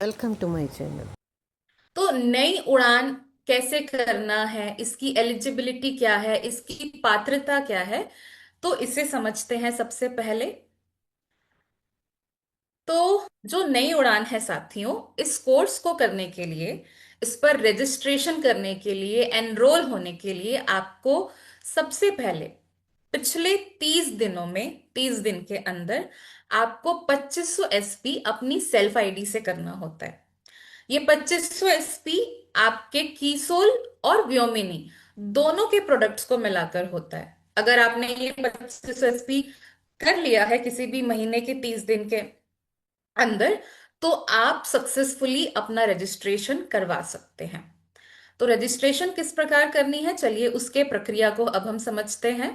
Welcome to my channel. तो नई उड़ान कैसे करना है, इसकी एलिजिबिलिटी क्या है, इसकी पात्रता क्या है, तो इसे समझते हैं सबसे पहले। तो जो नई उड़ान है साथियों, इस कोर्स को करने के लिए, इस पर रजिस्ट्रेशन करने के लिए, एनरोल होने के लिए आपको सबसे पहले पिछले 30 दिनों में, 30 दिन के अंदर आपको 2500 एसपी अपनी सेल्फ आईडी से करना होता है। ये 2500 एसपी आपके कीसोल और व्योमिनी दोनों के प्रोडक्ट्स को मिलाकर होता है। अगर आपने ये 2500 एसपी कर लिया है किसी भी महीने के 30 दिन के अंदर, तो आप सक्सेसफुली अपना रजिस्ट्रेशन करवा सकते हैं। तो रजिस्ट्रेशन किस प्रकार करनी है, चलिए उसके प्रक्रिया को अब हम समझते हैं।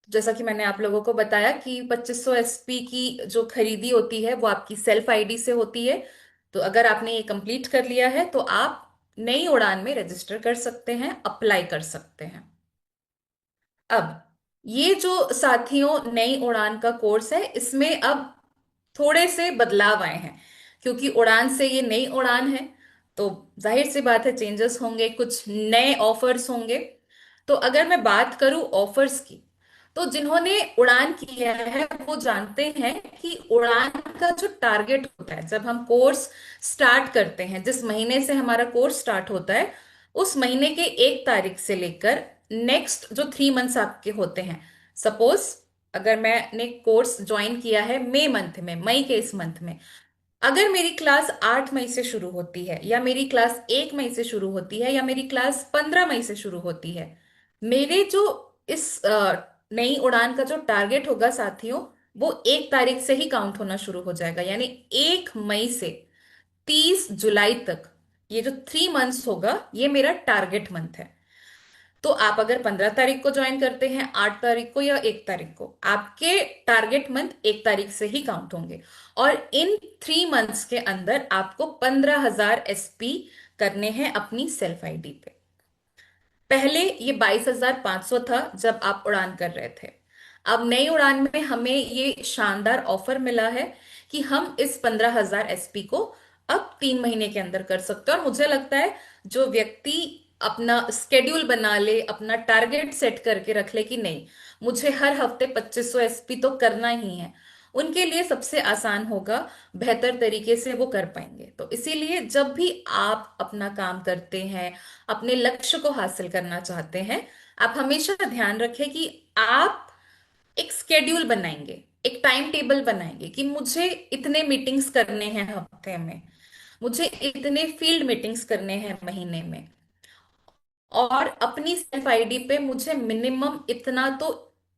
जैसा कि मैंने आप लोगों को बताया कि 2500 एसपी की जो खरीदी होती है वो आपकी सेल्फ आईडी से होती है। तो अगर आपने ये कंप्लीट कर लिया है तो आप नई उड़ान में रजिस्टर कर सकते हैं, अप्लाई कर सकते हैं। अब ये जो साथियों नई उड़ान का कोर्स है, इसमें अब थोड़े से बदलाव आए हैं। क्योंकि उड़ान से ये नई उड़ान है, तो जाहिर सी बात है चेंजेस होंगे, कुछ नए ऑफर्स होंगे। तो अगर मैं बात करूं ऑफर्स की, तो जिन्होंने उड़ान किया है वो जानते हैं कि उड़ान का जो टारगेट होता है, जब हम कोर्स स्टार्ट करते हैं, जिस महीने से हमारा कोर्स स्टार्ट होता है, उस महीने के 1 तारीख से लेकर नेक्स्ट जो 3 मंथ्स आपके होते हैं। सपोज अगर मैंने कोर्स ज्वाइन किया है मई मंथ में, मई के इस मंथ में, अगर मेरी क्लास 8 मई से शुरू होती है, या मेरी क्लास 1 मई से शुरू होती है, या मेरी क्लास 15 मई से शुरू होती है, मेरे जो इस नई उड़ान का जो टारगेट होगा साथियों, वो 1 तारीख से ही काउंट होना शुरू हो जाएगा। यानी 1 मई से 30 जुलाई तक ये जो 3 मंथ्स होगा, ये मेरा टारगेट मंथ है। तो आप अगर 15 तारीख को ज्वाइन करते हैं, 8 तारीख को या 1 तारीख को, आपके टारगेट मंथ 1 तारीख से ही काउंट होंगे। और इन 3 मंथ्स के अंदर आपको 15,000 एसपी करने हैं अपनी सेल्फ आईडी पे। पहले ये 22,500 था जब आप उड़ान कर रहे थे। अब नई उड़ान में हमें ये शानदार ऑफर मिला है कि हम इस 15,000 एसपी को अब 3 महीने के अंदर कर सकते हैं। और मुझे लगता है जो व्यक्ति अपना स्केड्यूल बना ले, अपना टारगेट सेट करके रख ले कि नहीं, मुझे हर हफ्ते 2500 एसपी तो करना ही है, उनके लिए सबसे आसान होगा, बेहतर तरीके से वो कर पाएंगे। तो इसीलिए जब भी आप अपना काम करते हैं, अपने लक्ष्य को हासिल करना चाहते हैं, आप हमेशा ध्यान रखें कि आप एक स्केड्यूल बनाएंगे, एक टाइम टेबल बनाएंगे कि मुझे इतने मीटिंग्स करने हैं हफ्ते में, मुझे इतने फील्ड मीटिंग्स करने हैं महीने में, और अपनी सेल्फ आईडी पे मुझे मिनिमम इतना तो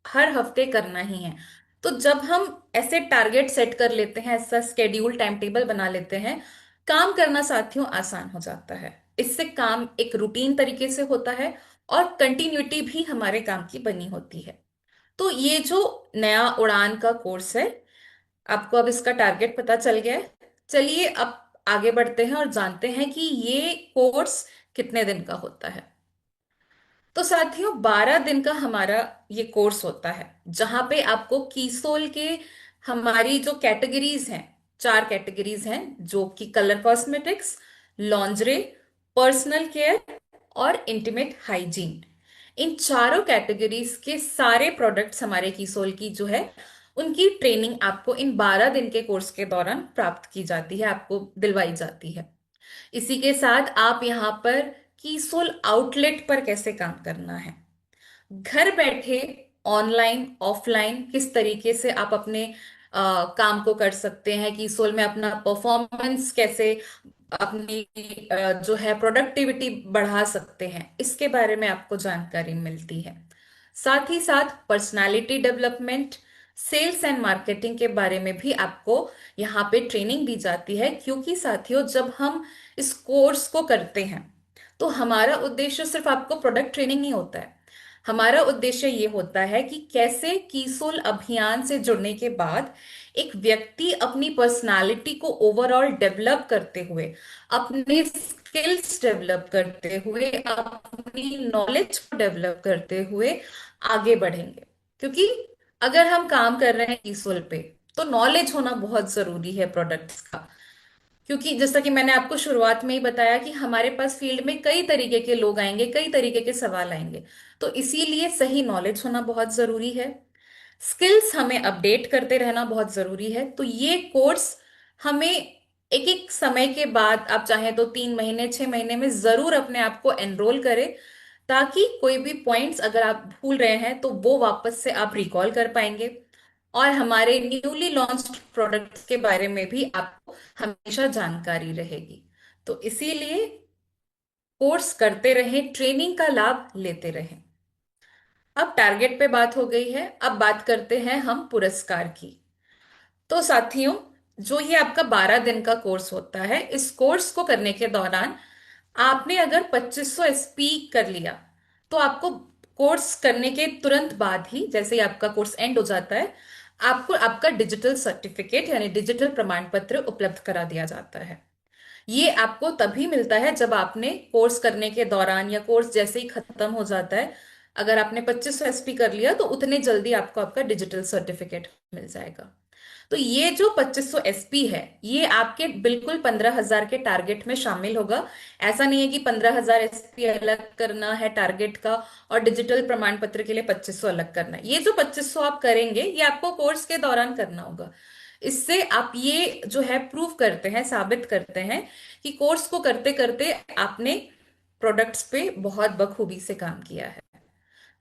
हर हफ्ते करना ही है। तो जब हम ऐसे टारगेट सेट कर लेते हैं, ऐसा स्केड्यूल टाइम टेबल बना लेते हैं, काम करना साथियों आसान हो जाता है। इससे काम एक रूटीन तरीके से होता है, और कंटिन्यूटी भी हमारे काम की बनी होती है। तो ये जो नया उड़ान का कोर्स है, आपको अब इसका टारगेट पता चल गया है। चलिए अब आगे बढ़ते हैं और जानते हैं कि ये कोर्स कितने दिन का होता है। तो साथियों 12 दिन का हमारा ये कोर्स होता है, जहां पे आपको कीसोल के हमारी जो कैटेगरीज हैं, 4 कैटेगरीज हैं, जो कि colour cosmetics, lingerie, personal care और इंटीमेट हाइजीन, इन चारों कैटेगरीज के सारे प्रोडक्ट्स हमारे कीसोल की जो है, उनकी ट्रेनिंग आपको इन 12 दिन के कोर्स के दौरान प्राप्त की जाती है, आपको दिलवाई जाती है। इसी के साथ आप यहाँ पर कीसोल आउटलेट पर कैसे काम करना है, घर बैठे ऑनलाइन ऑफलाइन किस तरीके से आप अपने काम को कर सकते हैं, कीसोल में अपना परफॉर्मेंस कैसे, अपनी जो है प्रोडक्टिविटी बढ़ा सकते हैं, इसके बारे में आपको जानकारी मिलती है। साथ ही साथ personality development, sales and marketing के बारे में भी आपको यहाँ पे ट्रेनिंग दी जाती है। क्योंकि साथियों जब हम इस कोर्स को करते हैं, तो हमारा उद्देश्य सिर्फ आपको प्रोडक्ट ट्रेनिंग नहीं होता है। हमारा उद्देश्य ये होता है कि कैसे कीसोल अभियान से जुड़ने के बाद एक व्यक्ति अपनी पर्सनालिटी को ओवरऑल डेवलप करते हुए, अपने स्किल्स डेवलप करते हुए, अपनी नॉलेज को डेवलप करते हुए आगे बढ़ेंगे। क्योंकि अगर हम काम कर रहे हैं कीसोल पे, तो नॉलेज होना बहुत जरूरी है प्रोडक्ट्स का। क्योंकि जैसा कि मैंने आपको शुरुआत में ही बताया कि हमारे पास फील्ड में कई तरीके के लोग आएंगे, कई तरीके के सवाल आएंगे। तो इसीलिए सही नॉलेज होना बहुत जरूरी है। स्किल्स हमें अपडेट करते रहना बहुत जरूरी है। तो ये कोर्स हमें एक एक समय के बाद, आप चाहें तो 3 महीने 6 महीने में जरूर अपने आप को एनरोल करें, ताकि कोई भी पॉइंट्स अगर आप भूल रहे हैं तो वो वापस से आप रिकॉल कर पाएंगे। और हमारे न्यूली लॉन्च्ड प्रोडक्ट्स के बारे में भी आपको हमेशा जानकारी रहेगी। तो इसीलिए कोर्स करते रहें, ट्रेनिंग का लाभ लेते रहें। अब टारगेट पे बात हो गई है, अब बात करते हैं हम पुरस्कार की। तो साथियों, जो ये आपका 12 दिन का कोर्स होता है, इस कोर्स को करने के दौरान आपने अगर 2500 एसपी कर लिया, तो आपको कोर्स करने के तुरंत बाद ही, जैसे ही आपका कोर्स एंड हो जाता है, आपको आपका डिजिटल सर्टिफिकेट यानी डिजिटल प्रमाण पत्र उपलब्ध करा दिया जाता है। ये आपको तभी मिलता है जब आपने कोर्स करने के दौरान या कोर्स जैसे ही खत्म हो जाता है, अगर आपने 2500 एसपी कर लिया तो उतने जल्दी आपको आपका डिजिटल सर्टिफिकेट मिल जाएगा। तो ये जो 2500 एसपी है, ये आपके बिल्कुल 15,000 के टारगेट में शामिल होगा। ऐसा नहीं है कि 15,000 एसपी अलग करना है टारगेट का और डिजिटल प्रमाण पत्र के लिए 2500 अलग करना है। ये जो 2500 आप करेंगे, ये आपको कोर्स के दौरान करना होगा। इससे आप ये जो है प्रूव करते हैं, साबित करते हैं कि कोर्स को करते करते आपने प्रोडक्ट्स पे बहुत बखूबी से काम किया है।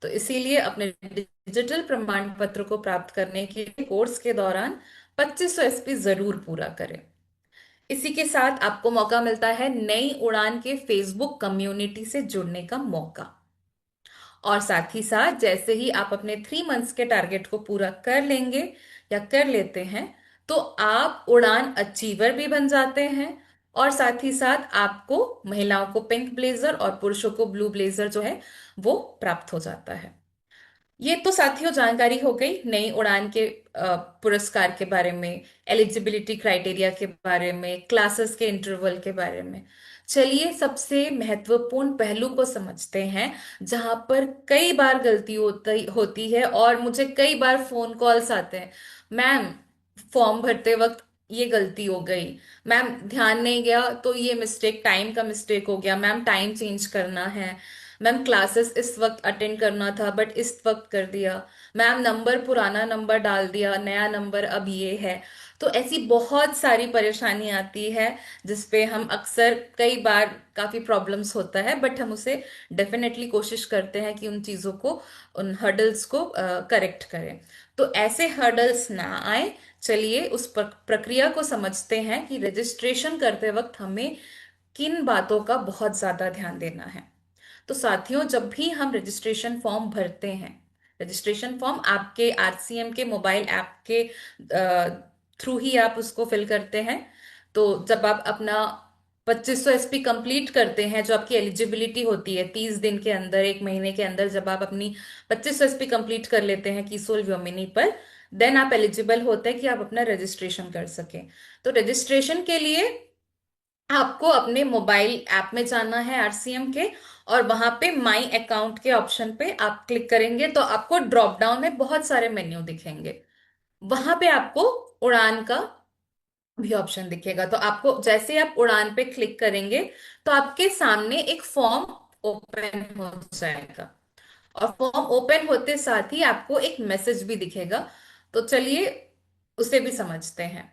तो इसीलिए अपने डिजिटल प्रमाण पत्र को प्राप्त करने के लिए कोर्स के दौरान 2500 एसपी जरूर पूरा करें। इसी के साथ आपको मौका मिलता है नई उड़ान के फेसबुक कम्युनिटी से जुड़ने का मौका। और साथ ही साथ जैसे ही आप अपने 3 मंथ्स के टारगेट को पूरा कर लेंगे या कर लेते हैं, तो आप उड़ान अचीवर भी बन जाते हैं। और साथ ही साथ आपको, महिलाओं को पिंक ब्लेजर और पुरुषों को ब्लू ब्लेजर जो है वो प्राप्त हो जाता है। ये तो साथियों जानकारी हो गई नई उड़ान के पुरस्कार के बारे में, एलिजिबिलिटी क्राइटेरिया के बारे में, क्लासेस के इंटरवल के बारे में। चलिए सबसे महत्वपूर्ण पहलू को समझते हैं, जहां पर कई बार गलती होती होती है और मुझे कई बार फोन कॉल्स आते हैं, मैम फॉर्म भरते वक्त ये गलती हो गई, मैम ध्यान नहीं गया तो ये मिस्टेक, टाइम का मिस्टेक हो गया, मैम टाइम चेंज करना है, मैम क्लासेस इस वक्त अटेंड करना था बट इस वक्त कर दिया, मैम नंबर पुराना नंबर डाल दिया, नया नंबर अब ये है। तो ऐसी बहुत सारी परेशानी आती है जिसपे हम अक्सर, कई बार काफी प्रॉब्लम्स होता है, बट हम उसे डेफिनेटली कोशिश करते हैं कि उन चीजों को, उन हर्डल्स को करेक्ट करें। तो ऐसे हर्डल्स ना आए, चलिए उस प्रक्रिया को समझते हैं कि रजिस्ट्रेशन करते वक्त हमें किन बातों का बहुत ज्यादा ध्यान देना है। तो साथियों, जब भी हम रजिस्ट्रेशन फॉर्म भरते हैं, रजिस्ट्रेशन फॉर्म आपके आरसीएम के मोबाइल ऐप के थ्रू ही आप उसको फिल करते हैं। तो जब आप अपना 2500 एसपी कंप्लीट करते हैं, जो आपकी एलिजिबिलिटी होती है 30 दिन के अंदर, 1 महीने के अंदर, जब आप अपनी 2500 एसपी कंप्लीट कर लेते हैं कीसोल व्योमिनी पर, देन आप एलिजिबल होते हैं कि आप अपना रजिस्ट्रेशन कर सकें। तो रजिस्ट्रेशन के लिए आपको अपने मोबाइल ऐप में जाना है आरसीएम के, और वहां पे माई अकाउंट के ऑप्शन पे आप क्लिक करेंगे तो आपको ड्रॉप डाउन में बहुत सारे मेन्यू दिखेंगे। वहां पे आपको उड़ान का भी ऑप्शन दिखेगा। तो आपको, जैसे ही आप उड़ान पे क्लिक करेंगे, तो आपके सामने एक फॉर्म ओपन हो जाएगा। और फॉर्म ओपन होते साथ ही आपको एक मैसेज भी दिखेगा। तो चलिए उसे भी समझते हैं।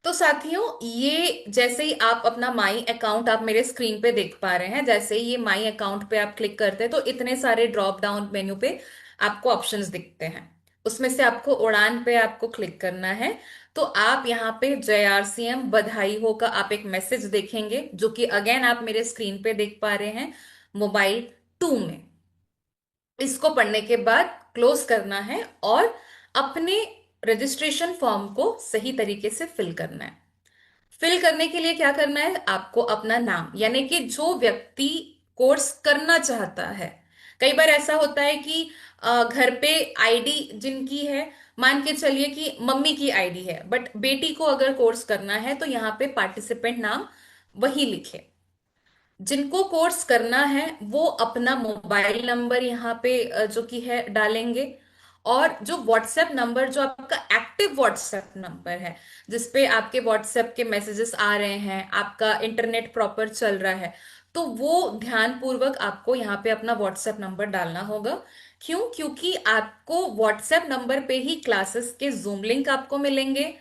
तो साथियों, ये जैसे ही आप अपना माई अकाउंट, आप मेरे स्क्रीन पे देख पा रहे हैं, जैसे ही ये माई अकाउंट पे आप क्लिक करते हैं तो इतने सारे ड्रॉप डाउन मेन्यू पे आपको ऑप्शंस दिखते हैं। उसमें से आपको उड़ान पे आपको क्लिक करना है। तो आप यहाँ पे जय आरसीएम बधाई हो का आप एक मैसेज देखेंगे, जो कि अगेन आप मेरे स्क्रीन पे देख पा रहे हैं मोबाइल 2 में। इसको पढ़ने के बाद क्लोज करना है और अपने रजिस्ट्रेशन फॉर्म को सही तरीके से फिल करना है। फिल करने के लिए क्या करना है, आपको अपना नाम, यानी कि जो व्यक्ति कोर्स करना चाहता है, कई बार ऐसा होता है कि घर पे आईडी जिनकी है, मान के चलिए कि मम्मी की आईडी है, बट बेटी को अगर कोर्स करना है तो यहाँ पे पार्टिसिपेंट नाम वही लिखे। जिनको कोर्स करना है वो अपना मोबाइल नंबर यहाँ पे जो कि है डालेंगे, और जो व्हाट्सएप नंबर, जो आपका एक्टिव व्हाट्सएप नंबर है, जिसपे आपके व्हाट्सएप के मैसेजेस आ रहे हैं, आपका इंटरनेट प्रॉपर चल रहा है, तो वो ध्यान पूर्वक आपको यहाँ पे अपना व्हाट्सएप नंबर डालना होगा। क्यों? क्योंकि आपको व्हाट्सएप नंबर पे ही क्लासेस के जूम लिंक आपको मिलेंगे।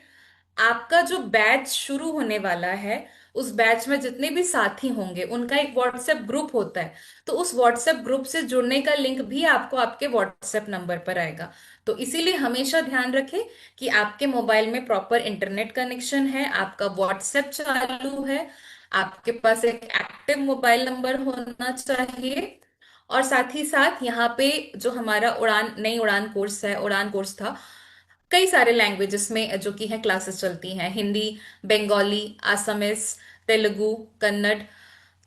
आपका जो बैच शुरू होने वाला है, उस बैच में जितने भी साथी होंगे उनका एक व्हाट्सएप ग्रुप होता है। तो उस व्हाट्सएप ग्रुप से जुड़ने का लिंक भी आपको आपके व्हाट्सएप नंबर पर आएगा। तो इसीलिए हमेशा ध्यान रखें कि आपके मोबाइल में प्रॉपर इंटरनेट कनेक्शन है, आपका व्हाट्सएप चालू है, आपके पास एक एक्टिव मोबाइल नंबर होना चाहिए। और साथ ही साथ यहाँ पे जो हमारा उड़ान, नई उड़ान कोर्स है, उड़ान कोर्स था, कई सारे लैंग्वेजेस में जो कि है क्लासेस चलती हैं, हिंदी, बंगाली, आसामीज, तेलुगु, कन्नड़।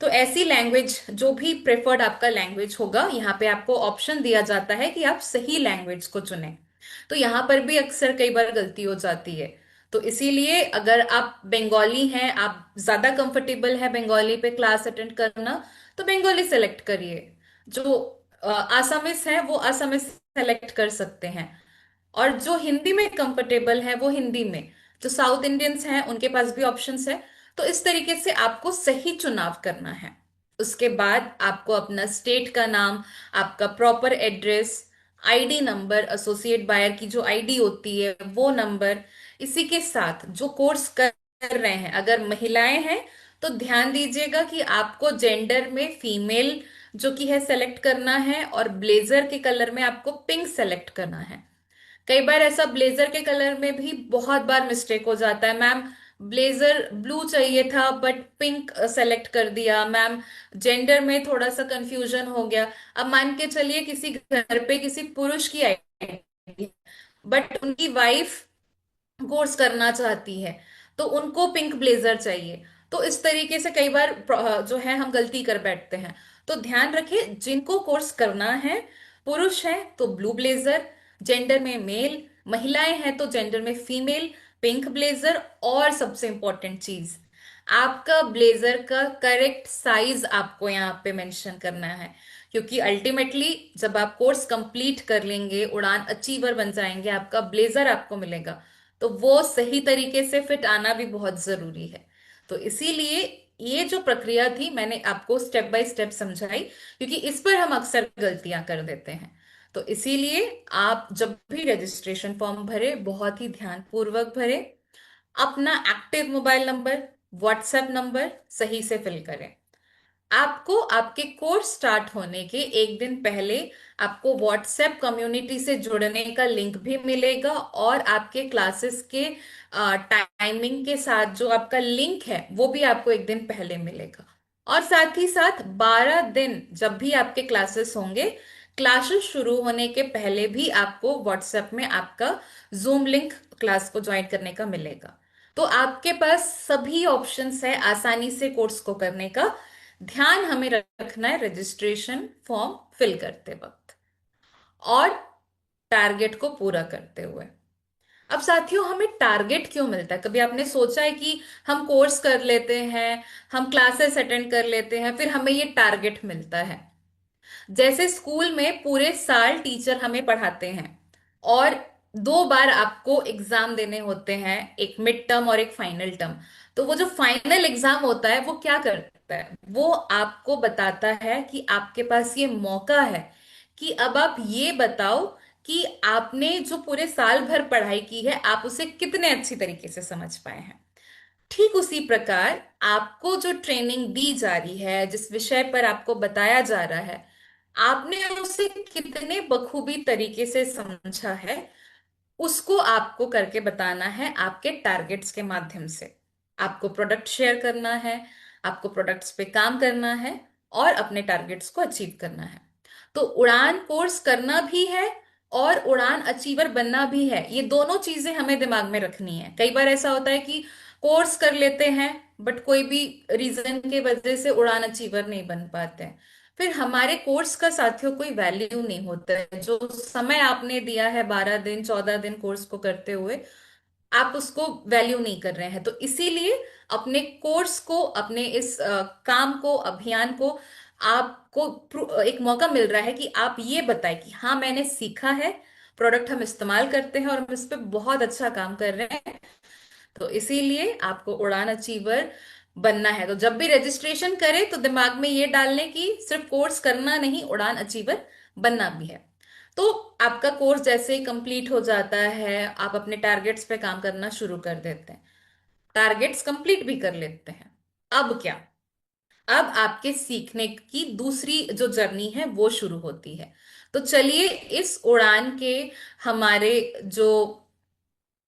तो ऐसी लैंग्वेज, जो भी प्रेफर्ड आपका लैंग्वेज होगा, यहाँ पे आपको ऑप्शन दिया जाता है कि आप सही लैंग्वेज को चुनें। तो यहाँ पर भी अक्सर कई बार गलती हो जाती है। तो इसीलिए अगर आप बंगाली हैं, आप ज्यादा कंफर्टेबल है बंगाली पे क्लास अटेंड करना, तो बंगाली सेलेक्ट करिए। जो आसामीज है वो आसामीज सेलेक्ट कर सकते हैं। और जो हिंदी में कंफर्टेबल है वो हिंदी में। जो साउथ इंडियंस हैं उनके पास भी ऑप्शंस है। तो इस तरीके से आपको सही चुनाव करना है। उसके बाद आपको अपना स्टेट का नाम, आपका proper address, ID number, associate buyer की जो आईडी होती है वो नंबर, इसी के साथ जो कोर्स कर रहे हैं, अगर महिलाएं हैं तो ध्यान दीजिएगा कि आपको जेंडर में फीमेल जो कि है सेलेक्ट करना है, और ब्लेजर के कलर में आपको पिंक सेलेक्ट करना है। कई बार ऐसा ब्लेजर के कलर में भी बहुत बार मिस्टेक हो जाता है, मैम ब्लेजर ब्लू चाहिए था बट पिंक सेलेक्ट कर दिया, मैम जेंडर में थोड़ा सा कंफ्यूजन हो गया। अब मान के चलिए किसी घर पे किसी पुरुष की आईडी, बट उनकी वाइफ कोर्स करना चाहती है, तो उनको पिंक ब्लेजर चाहिए। तो इस तरीके से कई बार जो है हम गलती कर बैठते हैं। तो ध्यान रखें, जिनको कोर्स करना है, पुरुष है तो ब्लू ब्लेजर, जेंडर में मेल, महिलाएं हैं तो जेंडर में फीमेल, पिंक ब्लेजर। और सबसे इंपॉर्टेंट चीज, आपका ब्लेजर का करेक्ट साइज आपको यहाँ पे मेंशन करना है। क्योंकि अल्टीमेटली जब आप कोर्स कंप्लीट कर लेंगे, उड़ान अचीवर बन जाएंगे, आपका ब्लेजर आपको मिलेगा, तो वो सही तरीके से फिट आना भी बहुत जरूरी है। तो इसीलिए ये जो प्रक्रिया थी मैंने आपको स्टेप बाय स्टेप समझाई, क्योंकि इस पर हम अक्सर गलतियां कर देते हैं। तो इसीलिए आप जब भी रजिस्ट्रेशन फॉर्म भरे, बहुत ही ध्यानपूर्वक भरे, अपना active mobile number, WhatsApp number सही से फिल करें। आपको आपके कोर्स स्टार्ट होने के एक दिन पहले आपको व्हाट्सएप कम्युनिटी से जुड़ने का लिंक भी मिलेगा, और आपके क्लासेस के टाइमिंग के साथ जो आपका लिंक है वो भी आपको एक दिन पहले मिलेगा। और साथ ही साथ 12 दिन जब भी आपके क्लासेस होंगे, क्लासेस शुरू होने के पहले भी आपको व्हाट्सएप में आपका जूम लिंक क्लास को ज्वाइन करने का मिलेगा। तो आपके पास सभी ऑप्शंस है आसानी से कोर्स को करने का। ध्यान हमें रखना है रजिस्ट्रेशन फॉर्म फिल करते वक्त और टारगेट को पूरा करते हुए। अब साथियों, हमें टारगेट क्यों मिलता है? कभी आपने सोचा है कि हम कोर्स कर लेते हैं, हम क्लासेस अटेंड कर लेते हैं, फिर हमें ये टारगेट मिलता है? जैसे स्कूल में पूरे साल टीचर हमें पढ़ाते हैं, और 2 बार आपको एग्जाम देने होते हैं, एक मिड टर्म और एक फाइनल टर्म। तो वो जो फाइनल एग्जाम होता है वो क्या करता है? वो आपको बताता है कि आपके पास ये मौका है कि अब आप ये बताओ कि आपने जो पूरे साल भर पढ़ाई की है, आप उसे कितने अच्छी तरीके से समझ पाए हैं। ठीक उसी प्रकार आपको जो ट्रेनिंग दी जा रही है, जिस विषय पर आपको बताया जा रहा है, आपने उसे कितने बखूबी तरीके से समझा है, उसको आपको करके बताना है आपके टारगेट्स के माध्यम से। आपको प्रोडक्ट शेयर करना है, आपको प्रोडक्ट्स पे काम करना है, और अपने टारगेट्स को अचीव करना है। तो उड़ान कोर्स करना भी है और उड़ान अचीवर बनना भी है, ये दोनों चीजें हमें दिमाग में रखनी है। कई बार ऐसा होता है कि कोर्स कर लेते हैं बट कोई भी रीजन के वजह से उड़ान अचीवर नहीं बन पाते हैं। फिर हमारे कोर्स का साथियों कोई वैल्यू नहीं होता है। जो समय आपने दिया है, 12 दिन 14 दिन कोर्स को करते हुए, आप उसको वैल्यू नहीं कर रहे हैं। तो इसीलिए अपने कोर्स को, अपने इस काम को, अभियान को, आपको एक मौका मिल रहा है कि आप ये बताएं कि हाँ मैंने सीखा है, प्रोडक्ट हम इस्तेमाल करते हैं और हम इस पे बहुत अच्छा काम कर रहे हैं। तो इसीलिए आपको उड़ान अचीवर बनना है। तो जब भी रजिस्ट्रेशन करें तो दिमाग में ये डाल लें कि सिर्फ कोर्स करना नहीं, उड़ान अचीवर बनना भी है। तो आपका कोर्स जैसे ही कंप्लीट हो जाता है, आप अपने टारगेट्स पे काम करना शुरू कर देते हैं, टारगेट्स कंप्लीट भी कर लेते हैं। अब क्या? अब आपके सीखने की दूसरी जो जर्नी है वो शुरू होती है। तो चलिए इस उड़ान के हमारे जो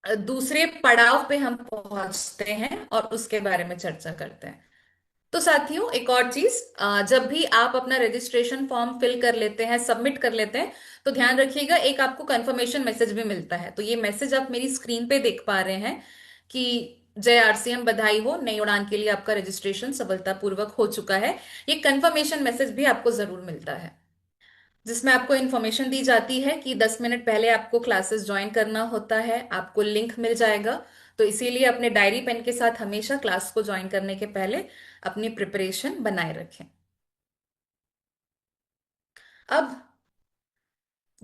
दूसरे पड़ाव पे हम पहुंचते हैं और उसके बारे में चर्चा करते हैं। तो साथियों, एक और चीज, जब भी आप अपना रजिस्ट्रेशन फॉर्म फिल कर लेते हैं, सबमिट कर लेते हैं, तो ध्यान रखिएगा एक आपको कंफर्मेशन मैसेज भी मिलता है। तो ये मैसेज आप मेरी स्क्रीन पे देख पा रहे हैं कि जय आरसीएम, बधाई हो, नई उड़ान के लिए आपका रजिस्ट्रेशन सफलतापूर्वक हो चुका है। ये कंफर्मेशन मैसेज भी आपको जरूर मिलता है, जिसमें आपको इन्फॉर्मेशन दी जाती है कि 10 मिनट पहले आपको क्लासेस ज्वाइन करना होता है, आपको लिंक मिल जाएगा। तो इसीलिए अपने डायरी पेन के साथ हमेशा क्लास को ज्वाइन करने के पहले अपनी प्रिपरेशन बनाए रखें। अब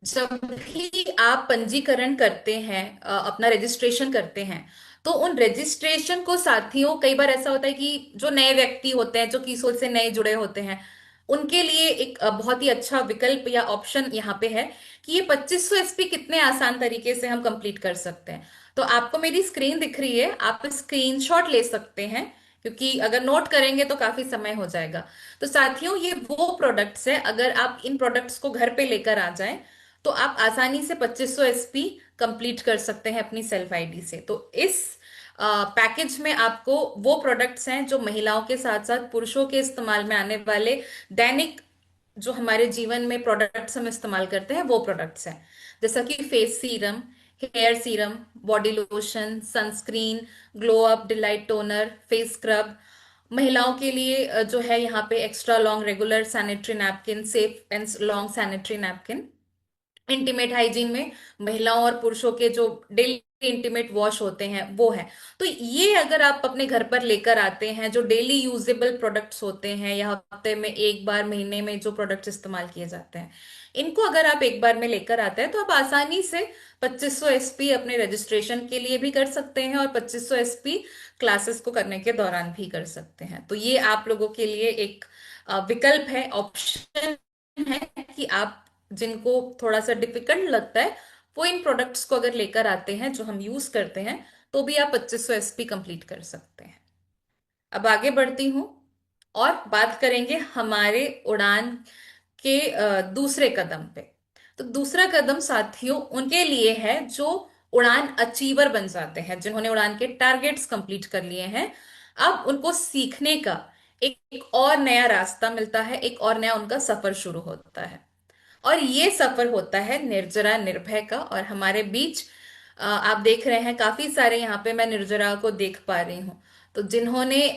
जब भी आप पंजीकरण करते हैं, अपना रजिस्ट्रेशन करते हैं, तो उन रजिस्ट्रेशन को साथियों, कई बार ऐसा होता है कि जो नए व्यक्ति होते हैं, जो कीसोल से नए जुड़े होते हैं, उनके लिए एक बहुत ही अच्छा विकल्प या ऑप्शन यहाँ पे है कि ये 2500 एसपी कितने आसान तरीके से हम कंप्लीट कर सकते हैं। तो आपको मेरी स्क्रीन दिख रही है, आप स्क्रीनशॉट ले सकते हैं, क्योंकि अगर नोट करेंगे तो काफी समय हो जाएगा। तो साथियों, ये वो प्रोडक्ट्स है, अगर आप इन प्रोडक्ट्स को घर पे लेकर आ जाएं तो आप आसानी से 2500 एसपी कंप्लीट कर सकते हैं अपनी सेल्फ आईडी से। तो इस पैकेज में आपको वो प्रोडक्ट्स हैं जो महिलाओं के साथ साथ पुरुषों के इस्तेमाल में आने वाले दैनिक जो हमारे जीवन में प्रोडक्ट्स हम इस्तेमाल करते हैं वो प्रोडक्ट्स हैं। जैसा कि face serum, hair serum, body lotion, sunscreen, glow up, delight toner, face scrub. महिलाओं के लिए जो है यहाँ पे extra long regular sanitary napkin, safe and long sanitary napkin. Intimate hygiene में महिलाओं और पुरुषों के जो डेली इंटीमेट वॉश होते हैं वो है। तो ये अगर आप अपने घर पर लेकर आते हैं, जो डेली यूजेबल प्रोडक्ट्स होते हैं या हफ्ते में एक बार, महीने में जो प्रोडक्ट्स इस्तेमाल किए जाते हैं, इनको अगर आप एक बार में लेकर आते हैं तो आप आसानी से 2500 एसपी अपने रजिस्ट्रेशन के लिए भी कर सकते हैं और 2500 एसपी क्लासेस को करने के दौरान भी कर सकते हैं। तो ये आप लोगों के लिए एक विकल्प है, ऑप्शन है कि आप जिनको थोड़ा सा डिफिकल्ट लगता है वो इन प्रोडक्ट्स को अगर लेकर आते हैं जो हम यूज करते हैं, तो भी आप 2500 एसपी कंप्लीट कर सकते हैं। अब आगे बढ़ती हूं और बात करेंगे हमारे उड़ान के दूसरे कदम पे। तो दूसरा कदम साथियों उनके लिए है जो उड़ान अचीवर बन जाते हैं, जिन्होंने उड़ान के टारगेट्स कंप्लीट कर लिए हैं। अब उनको सीखने का एक और नया रास्ता मिलता है, एक और नया उनका सफर शुरू होता है। और ये सफर होता है निर्जरा निर्भय का। और हमारे बीच आप देख रहे हैं काफी सारे, यहाँ पे मैं निर्जरा को देख पा रही हूँ। तो जिन्होंने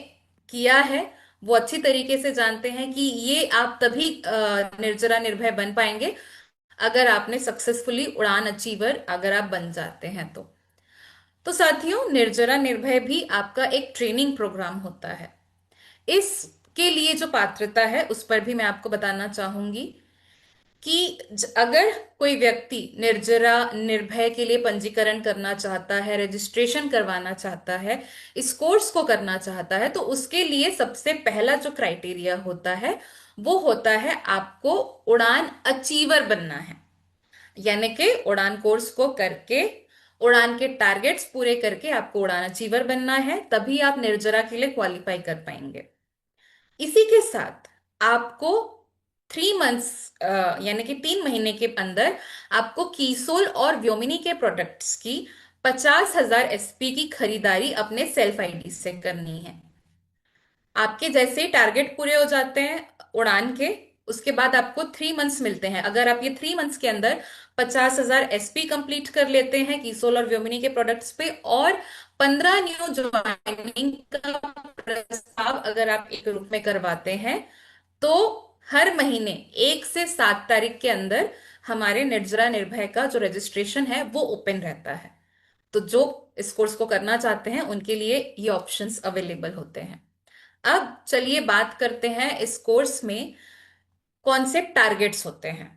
किया है वो अच्छी तरीके से जानते हैं कि ये आप तभी निर्जरा निर्भय बन पाएंगे अगर आपने सक्सेसफुली उड़ान अचीवर अगर आप बन जाते हैं तो साथियों, निर्जरा निर्भय भी आपका एक ट्रेनिंग प्रोग्राम होता है। इसके लिए जो पात्रता है उस पर भी मैं आपको बताना चाहूंगी कि अगर कोई व्यक्ति निर्जरा निर्भय के लिए पंजीकरण करना चाहता है, रजिस्ट्रेशन करवाना चाहता है, इस कोर्स को करना चाहता है, तो उसके लिए सबसे पहला जो क्राइटेरिया होता है वो होता है आपको उड़ान अचीवर बनना है। यानी कि उड़ान कोर्स को करके, उड़ान के टारगेट्स पूरे करके आपको उड़ान अचीवर बनना है, तभी आप निर्जरा के लिए क्वालिफाई कर पाएंगे। इसी के साथ आपको 3 मंथ्स यानी कि 3 महीने के अंदर आपको कीसोल और व्योमिनी के प्रोडक्ट्स की 50,000 एसपी की खरीदारी अपने सेल्फ आईडी से करनी है। आपके जैसे टारगेट पूरे हो जाते हैं उड़ान के, उसके बाद आपको 3 मंथ्स मिलते हैं। अगर आप ये 3 मंथ्स के अंदर 50,000 एसपी कंप्लीट कर लेते हैं कीसोल और व्योमिनी के प्रोडक्ट्स पे, और 15 न्यू ज्वाइनिंग का प्रस्ताव अगर आप एक ग्रुप में करवाते हैं, तो हर महीने 1 से 7 तारीख के अंदर हमारे निर्जरा निर्भय का जो रजिस्ट्रेशन है वो ओपन रहता है। तो जो इस कोर्स को करना चाहते हैं उनके लिए ये ऑप्शंस अवेलेबल होते हैं। अब चलिए बात करते हैं इस कोर्स में कौन से टारगेट्स होते हैं।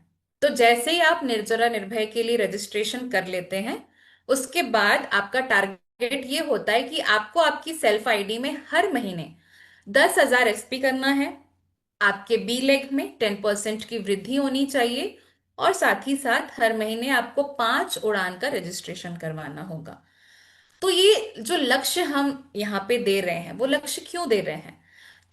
तो जैसे ही आप निर्जरा निर्भय के लिए रजिस्ट्रेशन कर लेते हैं, उसके बाद आपका टारगेट ये होता है कि आपको आपकी सेल्फ आईडी में हर महीने 10,000 एसपी करना है। आपके बी लेग में 10% की वृद्धि होनी चाहिए। और साथ ही साथ हर महीने आपको 5 उड़ान का रजिस्ट्रेशन करवाना होगा। तो ये जो लक्ष्य हम यहाँ पे दे रहे हैं, वो लक्ष्य क्यों दे रहे हैं?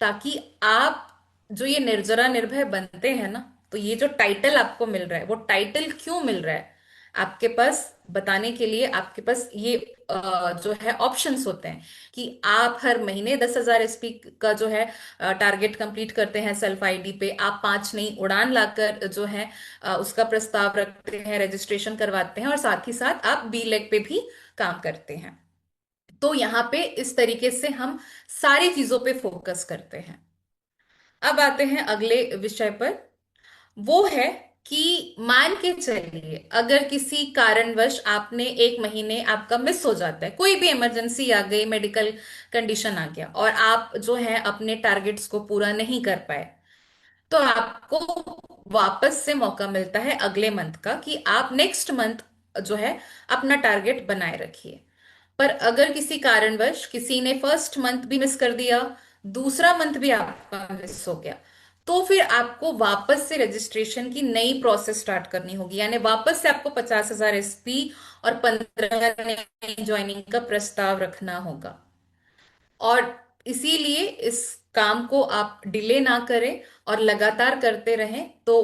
ताकि आप जो ये निर्जरा निर्भय बनते हैं ना, तो ये जो टाइटल आपको मिल रहा है, वो टाइटल क्यों मिल रहा है आपके पास बताने के लिए आपके पास ये जो है ऑप्शंस होते हैं कि आप हर महीने 10,000 एसपी का जो है टारगेट कंप्लीट करते हैं सेल्फ आईडी पे, आप 5 नई उड़ान लाकर जो है उसका प्रस्ताव रखते हैं, रजिस्ट्रेशन करवाते हैं, और साथ ही साथ आप बी लेग पे भी काम करते हैं। तो यहाँ पे इस तरीके से हम सारी चीजों पे फोकस करते हैं। अब आते हैं अगले विषय पर। वो है कि मान के चलिए अगर किसी कारणवश आपने एक महीने आपका मिस हो जाता है, कोई भी इमरजेंसी आ गई, मेडिकल कंडीशन आ गया और आप जो है अपने टारगेट्स को पूरा नहीं कर पाए, तो आपको वापस से मौका मिलता है अगले मंथ का कि आप नेक्स्ट मंथ जो है अपना टारगेट बनाए रखिए। पर अगर किसी कारणवश किसी ने फर्स्ट मंथ भी मिस कर दिया, दूसरा मंथ भी आपका मिस हो गया, तो फिर आपको वापस से रजिस्ट्रेशन की नई प्रोसेस स्टार्ट करनी होगी। यानी वापस से आपको 50,000 एसपी और 15 ज्वाइनिंग का प्रस्ताव रखना होगा। और इसीलिए इस काम को आप डिले ना करें और लगातार करते रहें। तो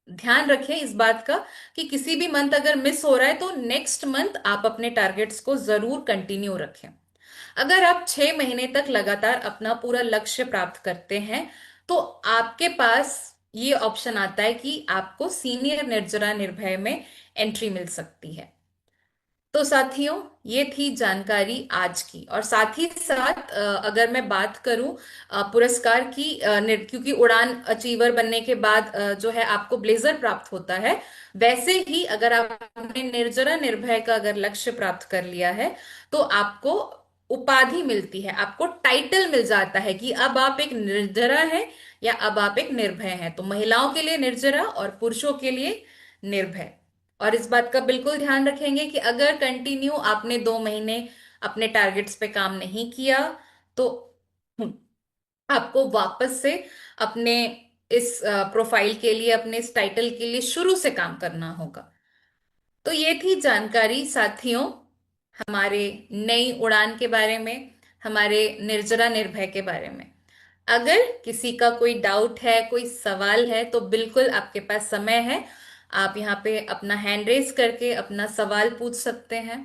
ध्यान रखें इस बात का कि किसी भी मंथ अगर मिस हो रहा है तो नेक्स्ट मंथ आप अपने टारगेट्स को जरूर कंटिन्यू रखें। अगर आप 6 महीने तक लगातार अपना पूरा लक्ष्य प्राप्त करते हैं, तो आपके पास ये ऑप्शन आता है कि आपको सीनियर निर्जरा निर्भय में एंट्री मिल सकती है। तो साथियों, ये थी जानकारी आज की। और साथ ही साथ अगर मैं बात करूं पुरस्कार की, क्योंकि उड़ान अचीवर बनने के बाद जो है आपको ब्लेजर प्राप्त होता है, वैसे ही अगर आपने निर्जरा निर्भय का अगर लक्ष्य प्राप्त कर लिया है, तो आपको उपाधि मिलती है, आपको टाइटल मिल जाता है कि अब आप एक निर्जरा हैं या अब आप एक निर्भय हैं। तो महिलाओं के लिए निर्जरा और पुरुषों के लिए निर्भय। और इस बात का बिल्कुल ध्यान रखेंगे कि अगर कंटिन्यू आपने 2 महीने अपने टारगेट्स पे काम नहीं किया, तो आपको वापस से अपने इस प्रोफाइल के लिए, अपने इस टाइटल के लिए शुरू से काम करना होगा। तो ये थी जानकारी साथियों, हमारे नई उड़ान के बारे में, हमारे निर्जरा निर्भय के बारे में। अगर किसी का कोई डाउट है, कोई सवाल है, तो बिल्कुल आपके पास समय है। आप यहाँ पे अपना हैंड रेज करके अपना सवाल पूछ सकते हैं।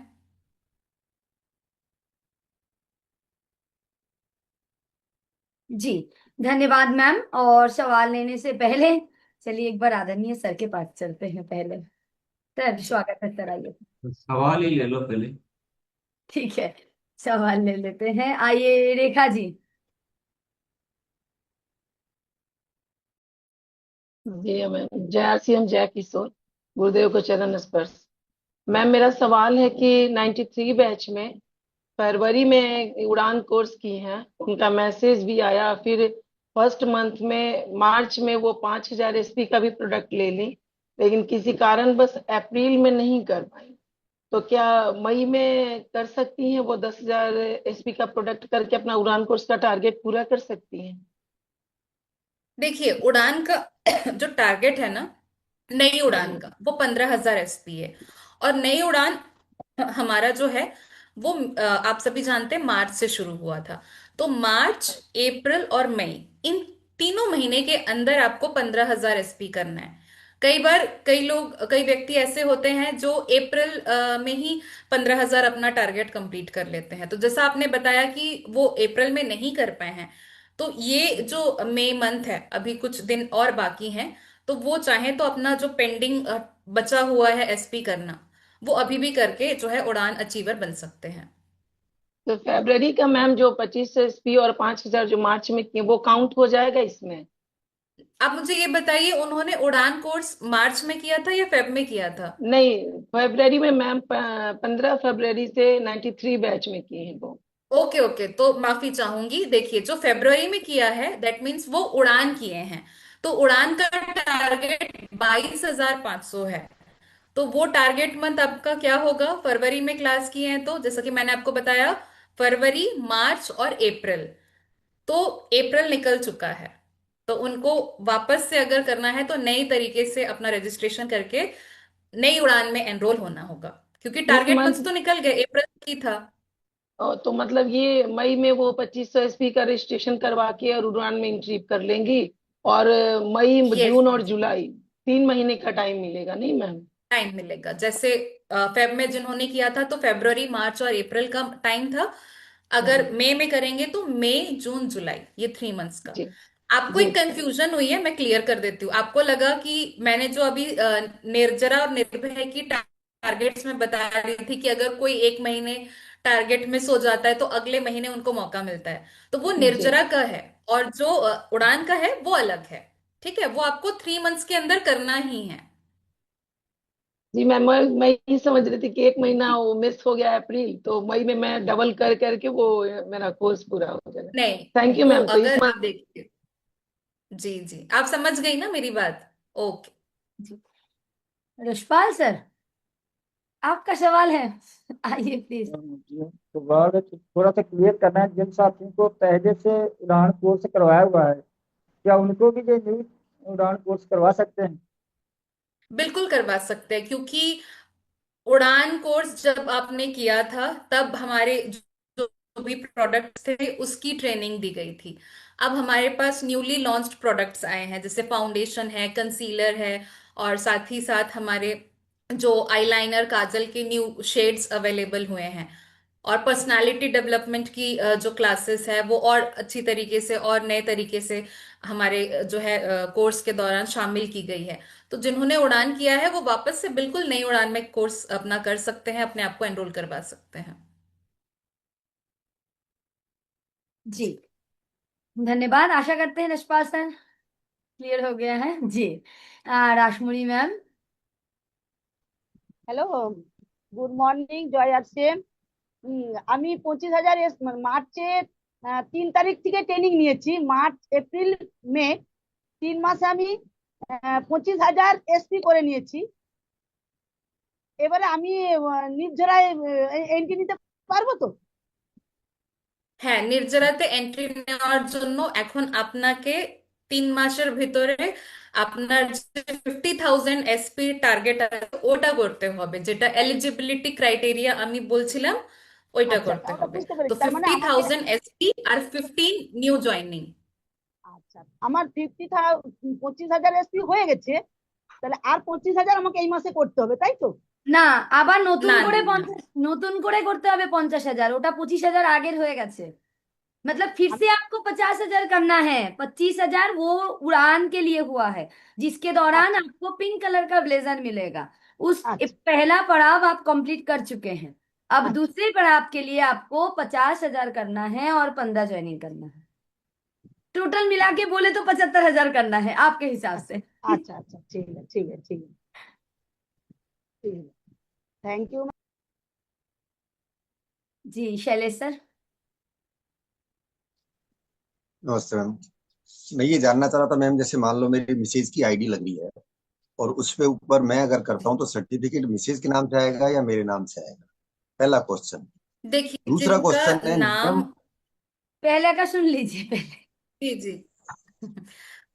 जी, धन्यवाद मैम। और सवाल लेने से पहले चलिए एक बार आदरणीय सर के पास चलते हैं पहले। सर जी। स्वागत है, सर आइए। सवाल ही ले लो पहले। ठीक है, सवाल ले लेते हैं। आइए रेखा जी। जी मैम, जय आरसीएम, जय किशोर, गुरुदेव को चरण स्पर्श। मैम मेरा सवाल है कि 93 बैच में फरवरी में उड़ान कोर्स की हैं, उनका मैसेज भी आया, फिर फर्स्ट मंथ में मार्च में वो 5,000 एसपी का भी प्रोडक्ट ले ली, लेकिन किसी कारण बस अप्रैल में नहीं कर पाई। तो क्या मई में कर सकती हैं वो 10,000 एसपी का प्रोडक्ट करके अपना उड़ान कोर्स का टारगेट पूरा कर सकती हैं? देखिए, उड़ान का जो टारगेट है ना, नई उड़ान जी। का, वो 15,000 एसपी है। और नई उड़ान हमारा जो है वो आप सभी जानते हैं मार्च से शुरू हुआ था। तो मार्च, अप्रैल और मई, इन तीनों महीने के अंदर आपको 15,000 एसपी करना है। कई बार कई लोग, कई व्यक्ति ऐसे होते हैं जो अप्रैल में ही 15,000 अपना टारगेट कंप्लीट कर लेते हैं। तो जैसा आपने बताया कि वो अप्रैल में नहीं कर पाए हैं, तो ये जो मई मंथ है, अभी कुछ दिन और बाकी हैं, तो वो चाहे तो अपना जो पेंडिंग बचा हुआ है एसपी करना, वो अभी भी करके जो है उड़ान अचीवर बन सकते हैं। तो फरवरी का मैम जो 25 एसपी और 5,000 जो मार्च में किए वो काउंट हो जाएगा इसमें? आप मुझे ये बताइए, उन्होंने उड़ान कोर्स मार्च में किया था या फेब में किया था? नहीं, फरवरी में मैम, 15 फरवरी से 93 बैच में की है वो। ओके ओके, तो माफी चाहूंगी। देखिए, जो फेब्रुवरी में किया है दैट मीन्स वो उड़ान किए हैं। तो उड़ान का टारगेट 22,500 है। तो वो टारगेट मंथ आपका क्या होगा? फरवरी में क्लास किए हैं तो जैसा कि मैंने आपको बताया, फरवरी, मार्च और अप्रैल। तो अप्रैल निकल चुका है, तो उनको वापस से अगर करना है तो नई तरीके से अपना रजिस्ट्रेशन करके नई उड़ान में एनरोल होना होगा, क्योंकि इस टारगेट मंथ मंथ तो निकल गए, अप्रैल की था। तो मतलब ये मई में वो 2500 एसपी का रजिस्ट्रेशन करवा के और उड़ान में एंट्री कर लेंगी। और मई, यस, जून और जुलाई 3 महीने का टाइम मिलेगा नहीं मैम? टाइम मिलेगा। जैसे फेब में जिन्होंने किया था तो फरवरी, मार्च और अप्रैल का टाइम था। अगर हम्म, मई में करेंगे तो मई, जून, जुलाई, ये 3 मंथ्स का। जी आपको जी। एक कंफ्यूजन हुई है, मैं क्लियर कर देती हूँ। आपको लगा कि मैंने जो अभी निर्जरा और निर्भय की टारगेट्स में बता रही थी कि अगर कोई एक महीने टारगेट मिस हो जाता है तो अगले महीने उनको मौका मिलता है, तो वो जी निर्जरा का है। और जो उड़ान का है वो अलग है। ठीक है, वो आपको 3 मंथ्स के अंदर करना ही है। जी मैम, मैं ये समझ रही थी कि एक महीना वो मिस हो गया अप्रैल, तो मई में मैं डबल कर करके वो मेरा कोर्स पूरा हो जाएगा। नहीं, थैंक यू वो मैम। तो इस अगर मंथ आप देखिए, जी जी, आप समझ गई ना मेरी बात? ओके। जी। यशपाल सर, आपका सवाल है। आइए प्लीज। जी, तो वर्ड थोड़ा सा क्लियर करना है। जिन साथियों को पहले से उड़ान कोर्स करवाया हुआ है, क्या उनको भी ये न्यू उड़ान कोर्स करवा सकते हैं? बिल्कुल करवा सकते हैं, क्योंकि उड़ान कोर्स जब आपने किया था तब हमारे जो भी प्रोडक्ट्स थे उसकी ट्रेनिंग दी गई थी। अब हमारे पास न्यूली लॉन्च्ड प्रोडक्ट्स आए हैं, जैसे फाउंडेशन है, कंसीलर है, और साथ ही साथ हमारे जो आईलाइनर, काजल के न्यू शेड्स अवेलेबल हुए हैं। और पर्सनालिटी डेवलपमेंट की जो क्लासेस है वो और अच्छी तरीके से और नए तरीके से हमारे जो है कोर्स के दौरान शामिल की गई है। तो जिन्होंने उड़ान किया है वो वापस से बिल्कुल नई उड़ान में कोर्स अपना कर सकते हैं, अपने आप को एनरोल करवा सकते हैं। जी, धन्यवाद। आशा करते हैं यशपाल सर क्लियर हो गया है जी। राशमुड़ी मैम। হ্যালো, গুড মর্নিং, জয় আসছেন। আমি 25,000 মার্চের 3 তারিখ থেকে ট্রেনিং নিয়েছি। মার্চ, এপ্রিল, মে 3 মাসে আমি 25,000 এসপি করে নিয়েছি। এবারে আমি নির্ঝরায় এন্ট্রি নিতে পারবো তো? হ্যাঁ, নির্জরাতে এন্ট্রি নেওয়ার জন্য এখন আপনাকে 3 মাসের ভিতরে আপনার যে 50,000 এসপি টার্গেট আছে ওটা করতে হবে, যেটা এলিজিবিলিটি ক্রাইটেরিয়া আমি বলছিলাম, ওইটা আচ্ছা, করতে ওটা হবে। বুঝতে তো পেরেছি। তার মানে ফিফটি আমাকে, থাউজেন্ড এসপি আর 15 নিউ জয়নিং। আচ্ছা, আমার 25,000 এসপি হয়ে গেছে। তাহলে আর 25,000 আমাকে এই মাসে করতে হবে, তাই তো? না, আবার নতুন না করে না না, 50, নতুন করে করতে হবে 50,000। ওটা 25,000 আগের হয়ে গেছে। मतलब फिर আমি से आपको 50,000 करना है। 25,000 वो उड़ान के लिए हुआ है, जिसके दौरान আচ্ছা आपको पिंक कलर का ब्लेजर मिलेगा। उस আচ্ছা पहला पड़ाव आप कंप्लीट कर चुके हैं। अब আচ্ছা दूसरे पड़ाव के लिए आपको 50,000 करना है और 15 ज्वाइनिंग करना है। टोटल मिला के बोले तो 75,000 करना है आपके हिसाब আচ্ছা से। আচ্ছা আচ্ছা, ঠিক আছে ঠিক আছে ঠিক আছে ঠিক আছে। Thank you. जी शैलेश सर। नमस्ते मैम। मैं ये जानना चाह रहा था मैम, जैसे मान लो मेरी मिसेज की आईडी लग रही है और उस पे ऊपर मैं अगर करता हूँ तो सर्टिफिकेट मिसेज के नाम से आएगा या मेरे नाम से आएगा? पहला क्वेश्चन। देखिए दूसरा जिनका क्वेश्चन है नाम, नियम। पहले का सुन लीजिए पहले। जी जी।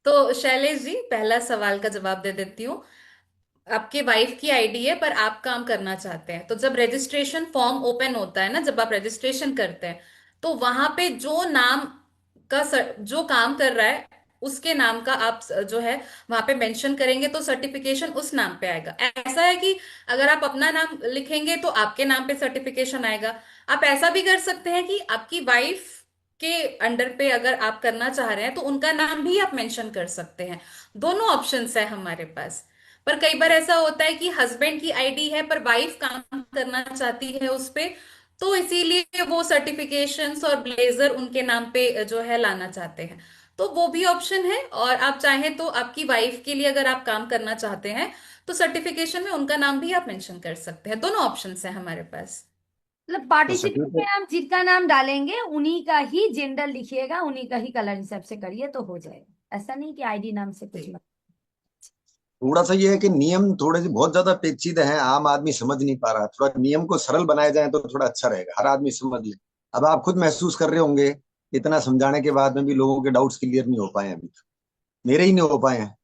तो शैलेश जी, पहला सवाल का जवाब दे देती हूँ। आपके वाइफ की आईडी है पर आप काम करना चाहते हैं, तो जब रजिस्ट्रेशन फॉर्म ओपन होता है ना, जब आप रजिस्ट्रेशन करते हैं, तो वहां पे जो नाम का जो काम कर रहा है उसके नाम का आप जो है वहां पे मेंशन करेंगे तो सर्टिफिकेशन उस नाम पे आएगा। ऐसा है कि अगर आप अपना नाम लिखेंगे तो आपके नाम पे सर्टिफिकेशन आएगा। आप ऐसा भी कर सकते हैं कि आपकी वाइफ के अंडर पे अगर आप करना चाह रहे हैं तो उनका नाम भी आप मेंशन कर सकते हैं। दोनों ऑप्शंस है हमारे पास। पर कई बार ऐसा होता है कि हस्बैंड की आईडी है पर वाइफ काम करना चाहती है उस पे, तो इसीलिए वो सर्टिफिकेशंस और ब्लेजर उनके नाम पे जो है लाना चाहते हैं। तो वो भी ऑप्शन है। और आप चाहें तो आपकी वाइफ के लिए अगर आप काम करना चाहते हैं तो सर्टिफिकेशन में उनका नाम भी आप मेंशन कर सकते हैं। दोनों ऑप्शंस है हमारे पास। मतलब तो पार्टिसिपेंट में सर्टिफिकेट आप जिसका नाम डालेंगे उन्हीं का ही जेंडर लिखिएगा, उन्हीं का ही कलर हिसाब से करिए तो हो जाएगा। ऐसा नहीं कि आईडी नाम से कुछ मत। थोड़ा सा ये है कि नियम थोड़े से बहुत ज्यादा पेचीदे हैं, आम आदमी समझ नहीं पा रहा है। थोड़ा नियम को सरल बनाया जाए तो थोड़ा अच्छा रहेगा, हर आदमी समझ ले। अब आप खुद महसूस कर रहे होंगे, इतना समझाने के बाद में भी लोगों के डाउट्स क्लियर नहीं हो पाए हैं अभी तक, मेरे ही नहीं हो पाए हैं।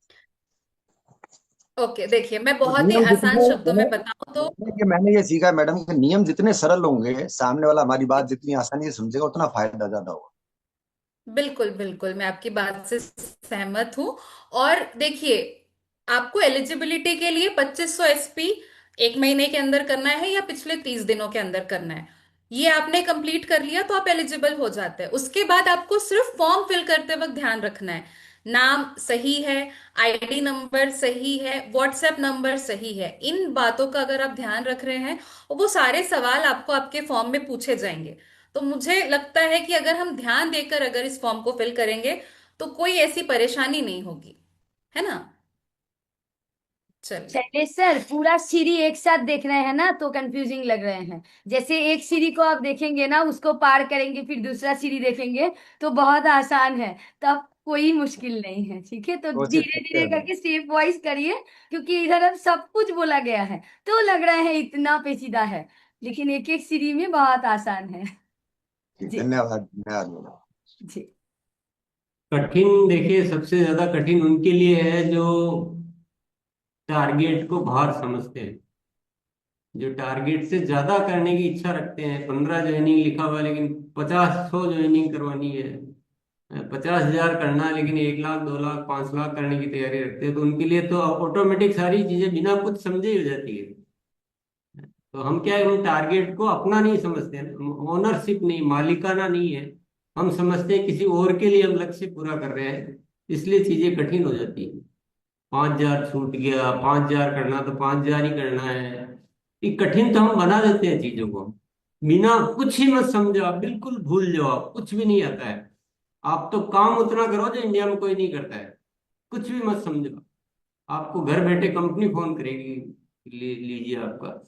ओके, देखिए मैं और बहुत ही नियम आसान जितने शब्दों में बताऊं तो मैंने ये सीखा है मैडम कि नियम जितने सरल होंगे, सामने वाला हमारी बात जितनी आसानी से समझेगा, उतना फायदा ज्यादा होगा। बिल्कुल बिल्कुल मैं आपकी बात से सहमत हूं। और देखिए, आपको एलिजिबिलिटी के लिए 2500 एसपी एक महीने के अंदर करना है या पिछले 30 दिनों के अंदर करना है। ये आपने कंप्लीट कर लिया तो आप एलिजिबल हो जाते हैं। उसके बाद आपको सिर्फ फॉर्म फिल करते वक्त ध्यान रखना है, नाम सही है, आईडी नंबर सही है, व्हाट्सएप नंबर सही है। इन बातों का अगर आप ध्यान रख रहे हैं, और वो सारे सवाल आपको आपके फॉर्म में पूछे जाएंगे, तो मुझे लगता है कि अगर हम ध्यान देकर अगर इस फॉर्म को फिल करेंगे तो कोई ऐसी परेशानी नहीं होगी, है ना। चलिए। शैलेश सर, पूरा सीढ़ी एक साथ देख रहे हैं ना तो कंफ्यूजिंग लग रहे हैं। जैसे एक सीढ़ी को आप देखेंगे ना, उसको पार करेंगे, फिर दूसरा सीढ़ी देखेंगे तो बहुत आसान है। तब कोई मुश्किल नहीं है, ठीक है। तो कोशिश धीरे करते धीरे हैं। करके स्टेप वाइज करिए, क्योंकि इधर अब सब कुछ बोला गया है तो लग रहा है इतना पेचीदा है, लेकिन एक एक सीढ़ी में बहुत आसान है। जी। धन्यवाद धन्यवाद मैडम। जी। कठिन देखिए, सबसे ज्यादा कठिन उनके लिए है जो टारगेट को बाहर समझते हैं, जो टारगेट से ज्यादा करने की इच्छा रखते हैं। 15 ज्वाइनिंग लिखा हुआ है लेकिन 50 100 ज्वाइनिंग करवानी है, 50,000 करना है लेकिन 1 लाख 2 लाख 5 लाख करने की तैयारी रखते हैं। तो उनके लिए तो ऑटोमेटिक सारी चीजें बिना कुछ समझे ही हो जाती है। तो हम क्या है, हम टारगेट को अपना नहीं समझते हैं, ओनरशिप नहीं, मालिकाना नहीं है। हम समझते हैं किसी और के लिए हम लक्ष्य पूरा कर रहे हैं, इसलिए चीजें कठिन हो जाती है। 5,000 छूट गया, 5,000 करना तो 5,000 ही करना है। ये कठिन तो हम बना देते हैं चीजों को। बिना कुछ ही मत समझो, आप बिल्कुल भूल जाओ, आप कुछ भी नहीं आता है। आप तो काम उतना करो जो इंडिया में कोई नहीं करता है। कुछ भी मत समझो, आपको घर बैठे कंपनी फोन करेगी, लीजिए आपका।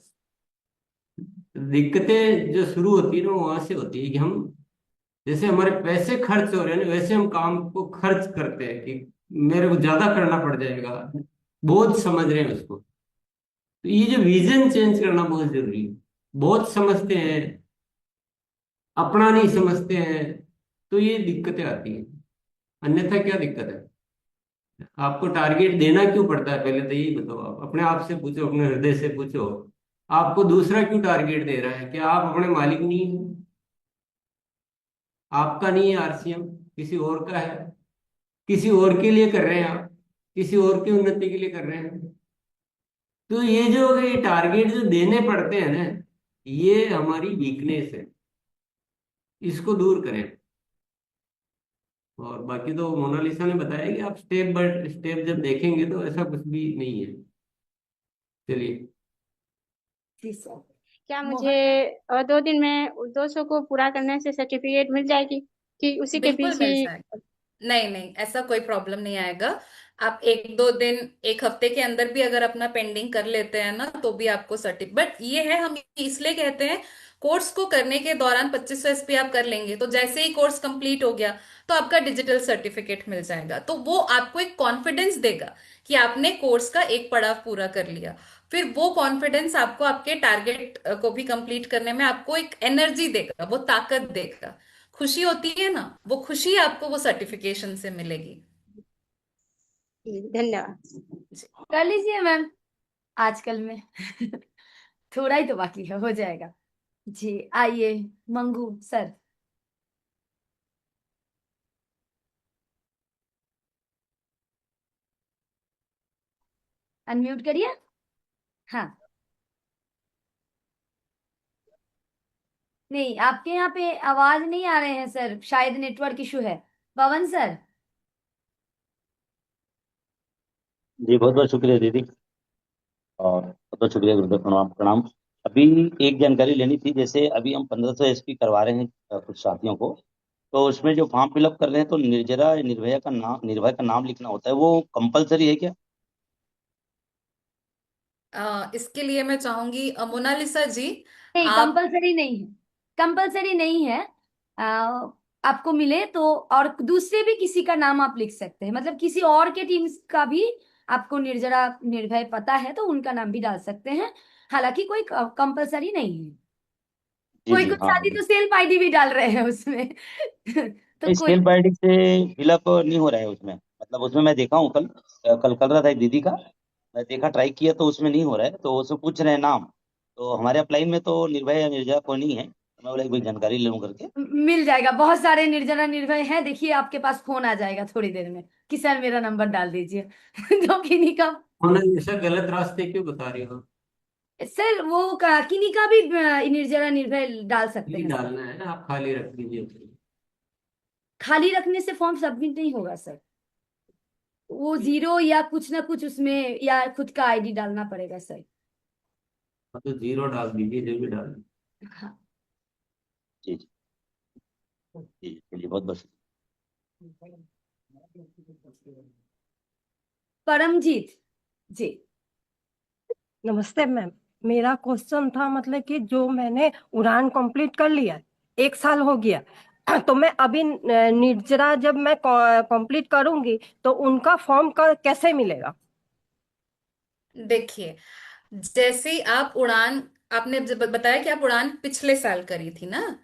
दिक्कतें जो शुरू होती है ना, वो वहां से होती है कि हम, जैसे हमारे पैसे खर्च हो रहे हैं ना, वैसे हम काम को खर्च करते हैं कि मेरे को ज्यादा करना पड़ जाएगा, बहुत समझ रहे हैं उसको। तो ये जो विजन चेंज करना बहुत जरूरी है। बहुत समझते हैं, अपना नहीं समझते हैं, तो ये दिक्कतें आती हैं। अन्यथा क्या दिक्कत है? आपको टारगेट देना क्यों पड़ता है, पहले तो यही बताओ। आप अपने आप से पूछो, अपने हृदय से पूछो, आपको दूसरा क्यों टारगेट दे रहा है? क्या आप अपने मालिक नहीं हो? आपका नहीं है आरसीएम, किसी और का है। किसी और के लिए कर रहे हैं आप, किसी और की उन्नति के लिए कर रहे हैं। तो ये टारगेट जो देने पड़ते हैं ना, ये हमारी वीकनेस है, इसको दूर करें। और बाकी तो मोनालिसा ने बताया कि आप स्टेप बाय स्टेप जब देखेंगे तो ऐसा कुछ भी नहीं है। चलिए। जी सर। क्या मुझे मोहन। 2 दिन में 200 को पूरा करने से सर्टिफिकेट मिल जाएगी कि उसी के बिल्कुल पीछे? मिल जाएगा। नहीं नहीं, ऐसा कोई प्रॉब्लम नहीं आएगा। आप 1 2 दिन, एक हफ्ते के अंदर भी अगर अपना पेंडिंग कर लेते हैं ना, तो भी आपको सर्टिफिकेट। बट ये है, हम इसलिए कहते हैं कोर्स को करने के दौरान 2500 एसपी आप कर लेंगे तो जैसे ही कोर्स कंप्लीट हो गया तो आपका डिजिटल सर्टिफिकेट मिल जाएगा। तो वो आपको एक कॉन्फिडेंस देगा कि आपने कोर्स का एक पड़ाव पूरा कर लिया। फिर वो कॉन्फिडेंस आपको आपके टारगेट को भी कंप्लीट करने में आपको एक एनर्जी देगा, वो ताकत देगा। खुशी होती है ना, वो खुशी आपको वो सर्टिफिकेशन से मिलेगी। धन्यवाद। कर लीजिए मैम, आजकल में थोड़ा ही तो बाकी है, हो जाएगा। जी आइए, मंगू सर। अनम्यूट करिए। हाँ। नहीं, आपके यहाँ पे आवाज नहीं आ रहे हैं सर, शायद नेटवर्क इशू है। पवन सर। जी बहुत बहुत शुक्रिया दीदी, और बहुत बहुत शुक्रिया गुरुदेव, प्रणाम प्रणाम। अभी एक जानकारी लेनी थी, जैसे अभी हम 1500 एसपी करवा रहे हैं कुछ साथियों को, तो उसमें जो फॉर्म फिलअप कर रहे हैं तो निर्जरा निर्भय का नाम लिखना होता है, वो कंपलसरी है क्या? इसके लिए मैं चाहूंगी मोनालिसा जी, नहीं, आप। कंपलसरी नहीं है। कंपलसरी नहीं है। आपको मिले तो, और दूसरे भी किसी का नाम आप लिख सकते हैं, मतलब किसी और के टीम्स का भी आपको निर्जरा निर्भय पता है तो उनका नाम भी डाल सकते हैं। हालांकि कोई कंपलसरी नहीं है। जी कोई जी कोई हाँ शादी तो सेल्फ आईडी भी डाल रहे हैं उसमें तो कोई। सेल्फ आईडी से फिलअप नहीं हो रहा है उसमें, मतलब उसमें मैं देखा हूँ कल कर रहा था एक दीदी का, मैं देखा ट्राई किया तो उसमें नहीं हो रहा है, तो उसमें पूछ रहे हैं नाम। तो हमारे अपलाइन में तो निर्भय या निर्जरा कोई नहीं है, तो मैं बोला एक बार जानकारी ले लूँ करके। मिल जाएगा, बहुत सारे निर्जरा निर्भय हैं। देखिए आपके पास फोन आ जाएगा थोड़ी देर में कि सर मेरा नंबर डाल दीजिए तो किन्हीं का। उन्होंने ऐसा गलत रास्ते क्यों बता रही हो? सर वो किन्हीं का भी निर्जरा निर्भय डाल सकते ये हैं सर। डालना है ना, आप खाली रख दीजिए। खाली रखने से फॉर्म सबमिट नहीं होगा सर, वो जीरो या कुछ ना कुछ उसमें, या खुद का आईडी डालना पड़ेगा सर। तो जीरो डाल दीजिए, जो भी डाल। हाँ। जी जी जी चलिए, बहुत बहुत परमजीत जी। नमस्ते मैम। मेरा क्वेश्चन था मतलब कि जो मैंने उड़ान कंप्लीट कर लिया, 1 साल हो गया, तो मैं अभी निर्जरा जब मैं कंप्लीट करूंगी तो उनका फॉर्म का कैसे मिलेगा? देखिए, जैसे ही आप उड़ान, आपने जब बताया कि आप उड़ान पिछले साल करी थी ना,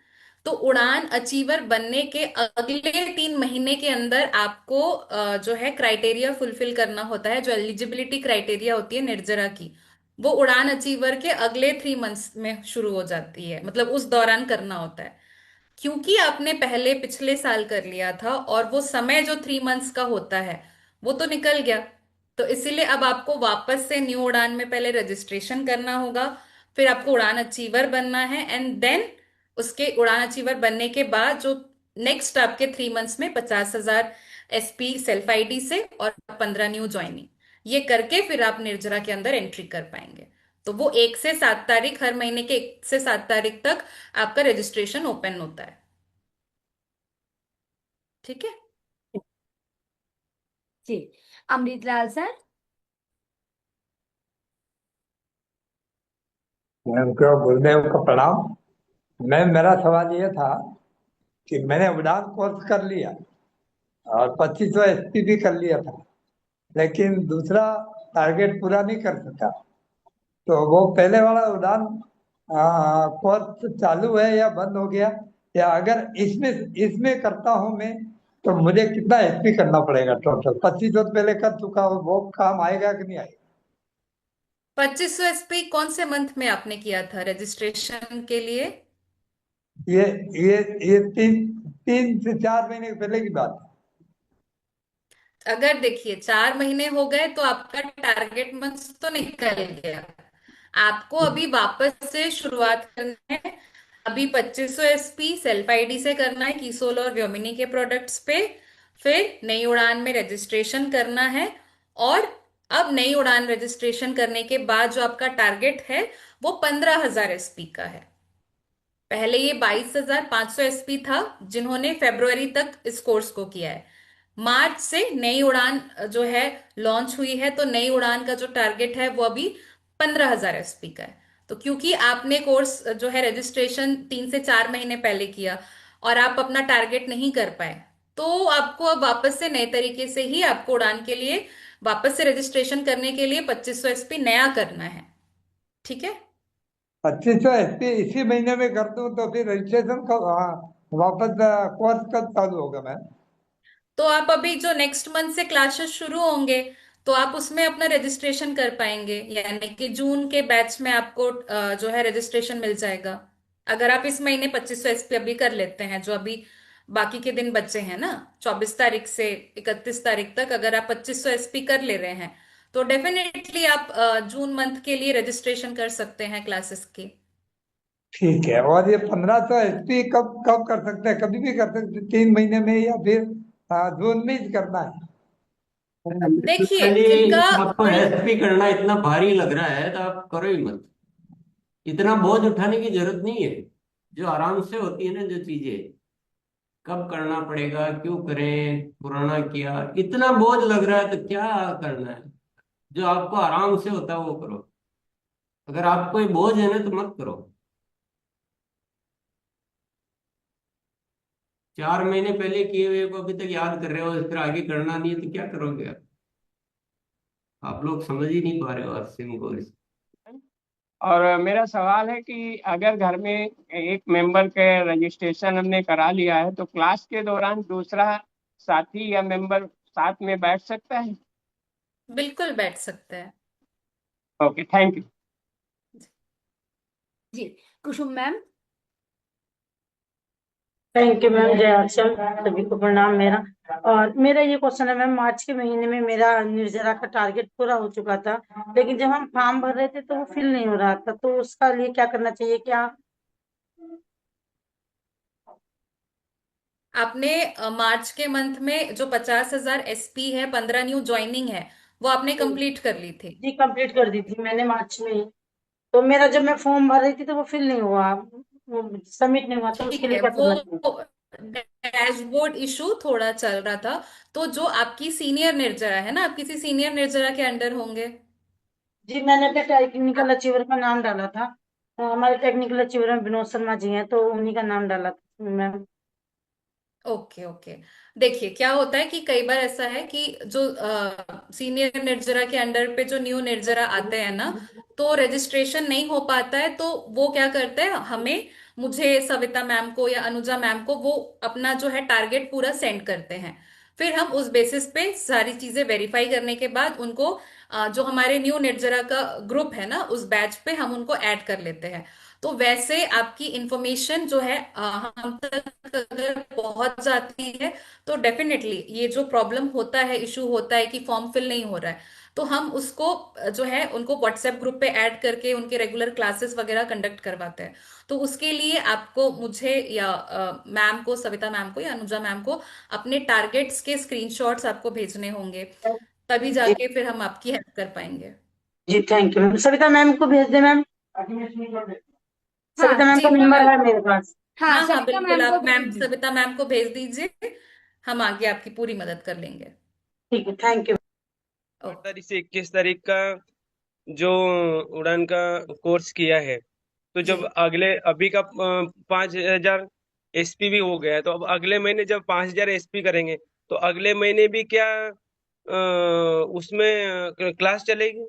तो उड़ान अचीवर बनने के अगले 3 महीने के अंदर आपको जो है क्राइटेरिया फुलफिल करना होता है। जो एलिजिबिलिटी क्राइटेरिया होती है निर्जरा की, वो उड़ान अचीवर के अगले 3 मंथ्स में शुरू हो जाती है, मतलब उस दौरान करना होता है। क्योंकि आपने पहले पिछले साल कर लिया था और वो समय जो 3 मंथ्स का होता है वो तो निकल गया, तो इसीलिए अब आपको वापस से न्यू उड़ान में पहले रजिस्ट्रेशन करना होगा। फिर आपको उड़ान अचीवर बनना है, एंड देन उसके उड़ान अचीवर बनने के बाद जो नेक्स्ट आपके 3 मंथ्स में 50,000 एसपी सेल्फ आईडी से और 15 न्यू ज्वाइनिंग, ये करके फिर आप निर्जरा के अंदर एंट्री कर पाएंगे। तो वो 1 से 7 तारीख, हर महीने के 1 से 7 तारीख तक आपका रजिस्ट्रेशन ओपन होता है। ठीक है। जी। अमृतलाल सर। मैम को गुरुदेव को प्रणाम। मैम मेरा सवाल ये था कि मैंने उड़ान कोर्स कर लिया और 2500 एसपी भी कर लिया था, लेकिन दूसरा टारगेट पूरा नहीं कर सका। तो वो पहले वाला उड़ान कोर्स चालू है या बंद हो गया, या अगर इसमें इसमें करता हूँ मैं तो मुझे कितना एसपी करना पड़ेगा? टोटल 2500 तो पहले कर चुका हूँ, वो काम आएगा कि नहीं आएगा? 2500 एसपी कौन से मंथ में आपने किया था रजिस्ट्रेशन के लिए? ये ये 3 से 4 महीने पहले की बात है। अगर देखिए 4 महीने हो गए तो आपका टारगेट मंथ तो निकल गया, आपको अभी वापस से शुरुआत करना है। अभी 2500 एसपी सेल्फ आईडी से करना है कीसोल और व्योमिनी के प्रोडक्ट्स पे। फिर नई उड़ान में रजिस्ट्रेशन करना है, और अब नई उड़ान रजिस्ट्रेशन करने के बाद जो आपका टारगेट है वो 15,000 एसपी का है। पहले ये 22,500 एसपी था जिन्होंने फरवरी तक इस कोर्स को किया है। मार्च से नई उड़ान जो है लॉन्च हुई है, तो नई उड़ान का जो टारगेट है वो अभी 15,000 एसपी का है। तो क्योंकि आपने कोर्स जो है रजिस्ट्रेशन 3 से 4 महीने पहले किया और आप अपना टारगेट नहीं कर पाए, तो आपको अब वापस से नए तरीके से ही आपको उड़ान के लिए वापस से रजिस्ट्रेशन करने के लिए 2500 एसपी नया करना है। ठीक है। 2500 एसपी इसी महीने में कर दूं तो फिर रजिस्ट्रेशन कब, वापस कोर्स कब चालू होगा मैम? तो आप अभी जो नेक्स्ट मंथ से क्लासेस शुरू होंगे तो आप उसमें अपना रजिस्ट्रेशन कर पाएंगे, यानी कि जून के बैच में आपको जो है रजिस्ट्रेशन मिल जाएगा। अगर आप इस महीने 2500 एसपी अभी कर लेते हैं, जो अभी बाकी के दिन बचे हैं ना, 24 तारीख से 31 तारीख तक अगर आप 2500 एसपी कर ले रहे हैं तो डेफिनेटली आप जून मंथ के लिए रजिस्ट्रेशन कर सकते हैं क्लासेस की। ठीक है। और ये 1500 एसपी कब कब कर सकते हैं? कभी भी कर सकते हैं, 3 महीने में, या फिर जून में ही करना है? देखिए जी, जिनका आपको एसपी करना इतना भारी लग रहा है तो आप करो ही मत। इतना बोझ उठाने की जरूरत नहीं है। जो आराम से होती है ना जो चीजें, कब करना पड़ेगा, क्यों करें, पुराना किया, इतना बोझ लग रहा है तो क्या करना है? जो आपको आराम से होता है वो करो। अगर आपको ये बोझ है ना, तो मत करो। 4 महीने पहले किए हुए को अभी तक याद कर रहे हो, फिर आगे करना नहीं है तो क्या करोगे आप लोग समझ ही नहीं पा रहे हो सिम को। और मेरा सवाल है कि अगर घर में एक मेंबर के रजिस्ट्रेशन हमने करा लिया है तो क्लास के दौरान दूसरा साथी या मेंबर साथ में बैठ सकता है? बिल्कुल बैठ सकते हैं। Okay, thank you. जी, Kusum ma'am. Thank you ma'am. जय आश्रम सभी को प्रणाम मेरा। और मेरा ये क्वेश्चन है मैम, मार्च के महीने में मेरा निर्जरा का टारगेट पूरा हो चुका था, लेकिन जब हम फॉर्म भर रहे थे तो वो फिल नहीं हो रहा था, तो उसका लिए क्या करना चाहिए? क्या आपने मार्च के मंथ में जो 50,000 एसपी है, 15 न्यू ज्वाइनिंग है, वो आपने कंप्लीट कर ली थी? जी कंप्लीट कर दी थी मैंने मार्च में ही। तो मेरा जब मैं फॉर्म भर रही थी तो वो फिल नहीं हुआ, वो सबमिट नहीं हुआ, तो उसके ठीक लिए है, क्या वो करना चाहिए? डैशबोर्ड इशू थोड़ा चल रहा था। तो जो आपकी सीनियर निर्जरा है ना, आप किसी सीनियर निर्जरा के अंडर होंगे। जी मैंने अपने टेक्निकल अचीवर का नाम डाला था। हमारे टेक्निकल अचीवर में विनोद शर्मा जी हैं, तो उन्हीं का नाम डाला था मैम। Okay okay. देखिए क्या होता है कि कई बार ऐसा है कि जो सीनियर निर्जरा के अंडर पे जो न्यू निर्जरा आते हैं ना, तो रजिस्ट्रेशन नहीं हो पाता है, तो वो क्या करते हैं, हमें मुझे सविता मैम को या अनुजा मैम को वो अपना जो है टारगेट पूरा सेंड करते हैं। फिर हम उस बेसिस पे सारी चीजें वेरीफाई करने के बाद उनको जो हमारे न्यू निर्जरा का ग्रुप है ना, उस बैच पे हम उनको ऐड कर लेते हैं। तो वैसे आपकी इंफॉर्मेशन जो है हम तक अगर पहुंच जाती है, तो डेफिनेटली ये जो प्रॉब्लम होता है, इशू होता है कि फॉर्म फिल नहीं हो रहा है, तो हम उसको जो है उनको व्हाट्सएप ग्रुप पे ऐड करके उनके रेगुलर क्लासेस वगैरह कंडक्ट करवाते हैं। तो उसके लिए आपको मुझे या मैम को, सविता मैम को या अनुजा मैम को अपने टारगेट्स के स्क्रीनशॉट्स आपको भेजने होंगे, तभी जी जाके फिर हम आपकी हेल्प कर पाएंगे। जी thank you ma'am. Savita ma'am को भेज दे मैम। हाँ सविता मैम जी, का नंबर है मेरे पास। हाँ हाँ हाँ सविता बिल्कुल, मैम को आप भेज मैम दी। सविता मैम को भेज दीजिए, हम आगे आपकी पूरी मदद कर लेंगे। ठीक है, थैंक यू। 8 तारीख से 21 तारीख का जो उड़ान का कोर्स किया है, तो जी जब अगले अभी का 5,000 एसपी भी हो गया है, तो अब अगले महीने जब 5,000 एसपी करेंगे तो अगले महीने भी क्या उसमें क्लास चलेगी?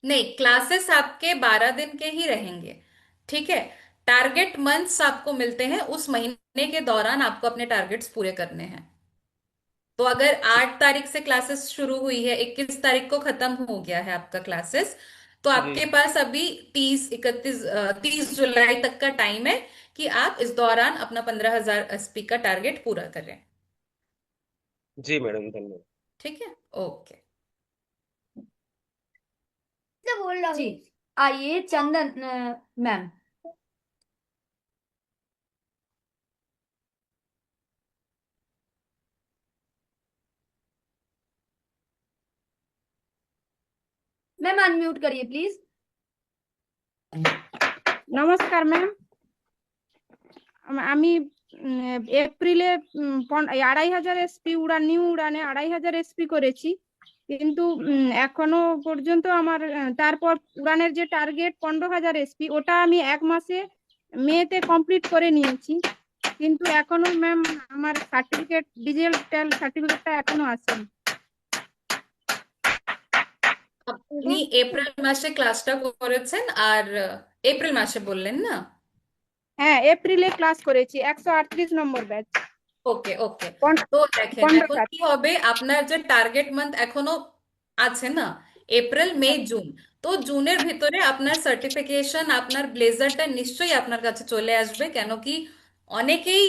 नहीं, क्लासेस आपके 12 दिन के ही रहेंगे। ठीक है, टारगेट मंथ्स आपको मिलते हैं, उस महीने के दौरान आपको अपने टारगेट्स पूरे करने हैं। तो अगर 8 तारीख से क्लासेस शुरू हुई है, 21 तारीख को खत्म हो गया है आपका क्लासेस, तो जी आपके पास अभी 30 जुलाई तक का टाइम है कि आप इस दौरान अपना 15,000 एसपी का टारगेट पूरा करें। जी मैडम, धन्यवाद। ठीक है, ओके। क्या बोल रहा जी, आइए चंदन मैम। मैम अनम्यूट करिए प्लीज। নমস্কার ম্যাম। আমি এপ্রিলে 2,500 এসপি উড়ান, নিউ উড়ানে 2,500 এসপি করেছি, কিন্তু এখনো পর্যন্ত আমার তারপর উড়ানের যে টার্গেট 15,000 এসপি, ওটা আমি 1 মাসে মেতে কমপ্লিট করে নিয়েছি, কিন্তু এখনো ম্যাম আমার সার্টিফিকেট, ডিজিটাল সার্টিফিকেটটা এখনো আসেনি। আপনি এপ্রিল মাসে ক্লাসটা করেছেন, আর এপ্রিল মাসে বললেন না? হ্যাঁ, এপ্রিলে ক্লাস করেছি 138 নম্বর ব্যাচ। ওকে ওকে। তো দেখেন এখন কি হবে, আপনার যে টার্গেট মান্থ এখনো আছে না, এপ্রিল মে জুন, তো জুনের ভিতরে আপনার সার্টিফিকেশন, আপনার ব্লেজারটা নিশ্চয়ই আপনার কাছে চলে আসবে, কেন কি অনেকেই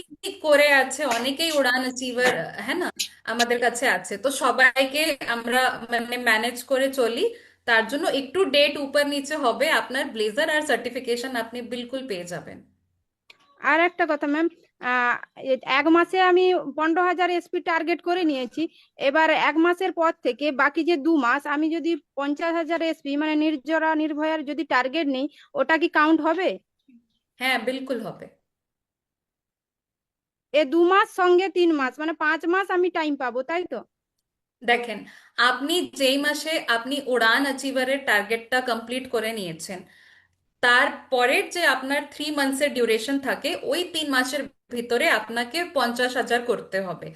করে আছে, অনেকেই উড়ান অ্যাচিভার হ্যাঁ না আমাদের কাছে আছে, তো সবাইকে আমরা মানে ম্যানেজ করে চলি, তার জন্য একটু ডেট উপর নিচে হবে, আপনার ব্লেজার আর সার্টিফিকেশন আপনি বিলকুল পেয়ে যাবেন। আর একটা কথা ম্যাম, 1 মাসে আমি 15,000 এসপি টার্গেট করে নিয়েছি। এবার 1 মাসের পর থেকে বাকি যে 2 মাস আমি যদি 50,000 এসপি মানে নির্জরা নির্ভয়ার যদি টার্গেট নেই, ওটা কি কাউন্ট হবে? হ্যাঁ বিলকুল হবে। এ 2 মাস সঙ্গে 3 মাস মানে 5 মাস আমি টাইম পাবো, তাই তো? দেখেন, আপনি যেই মাসে আপনি উড়ান অ্যাচিভারের টার্গেটটা কমপ্লিট করে নিয়েছেন, তারপরের যে আপনার 3 মান্থসের ডিউরেশন থাকে, ওই 3 মাসের ভিতরে আপনাকে 50,000 করতে হবে।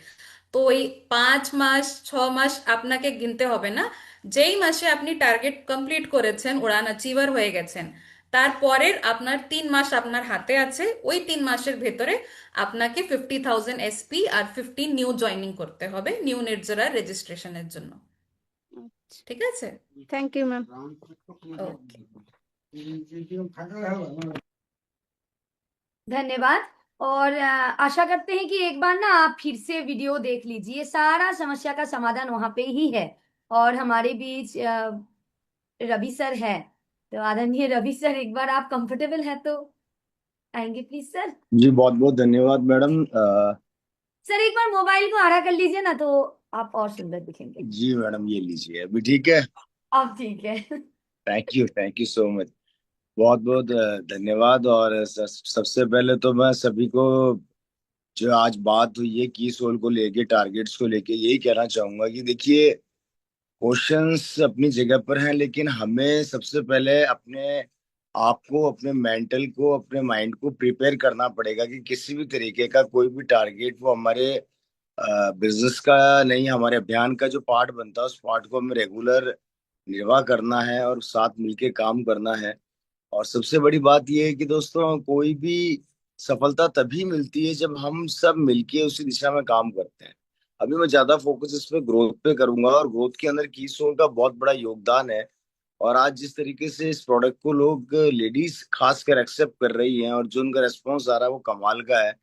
তো ওই 5 মাস 6 মাস আপনাকে গিনতে হবে না। যেই মাসে আপনি টার্গেট কমপ্লিট করেছেন, উড়ান অ্যাচিভার হয়ে গেছেন, তারপরের আপনার 3 মাস আপনার হাতে আছে। ওই 3 মাসের ভেতরে আপনাকে 50,000 SP আর 15 নিউ জয়েনিং করতে হবে নিউ নির্জরা রেজিস্ট্রেশনের জন্য। ঠিক আছে? Thank you ma'am. ওকে। धन्यवाद। और आशा करते हैं कि एक बार ना आप फिर से वीडियो देख लीजिए, सारा समस्या का समाधान वहां पे ही है। और हमारे बीच रवि सर है, तो आदरणीय रवि सर, एक बार आप कंफर्टेबल है तो आएंगे प्लीज सर। जी बहुत बहुत धन्यवाद मैडम। सर एक बार मोबाइल को आड़ा कर लीजिए ना, तो आप और सुंदर दिखेंगे। जी मैडम ये लीजिए, अभी ठीक है? अब ठीक है। Thank you so much. बहुत बहुत धन्यवाद। और सबसे पहले तो मैं सभी को, जो आज बात हुई है की सोल को लेके, टारगेट्स को लेके, यही कहना चाहूंगा कि देखिए, क्वेश्चंस अपनी जगह पर हैं, लेकिन हमें सबसे पहले अपने आप को, अपने मेंटल को, अपने माइंड को प्रिपेयर करना पड़ेगा कि किसी भी तरीके का कोई भी टारगेट वो हमारे बिजनेस का नहीं, हमारे अभियान का जो पार्ट बनता है, उस पार्ट को हमें रेगुलर निर्वाह करना है और साथ मिलके काम करना है। और सबसे बड़ी बात यह है कि दोस्तों, कोई भी सफलता तभी मिलती है जब हम सब मिलके उसी दिशा में काम करते हैं। अभी मैं ज्यादा फोकस इस पे ग्रोथ पे करूंगा, और ग्रोथ के अंदर की सोल का बहुत बड़ा योगदान है। और आज जिस तरीके से इस प्रोडक्ट को लोग, लेडीज खासकर एक्सेप्ट कर रही हैं और जो उनका रेस्पॉन्स आ रहा है वो कमाल का है।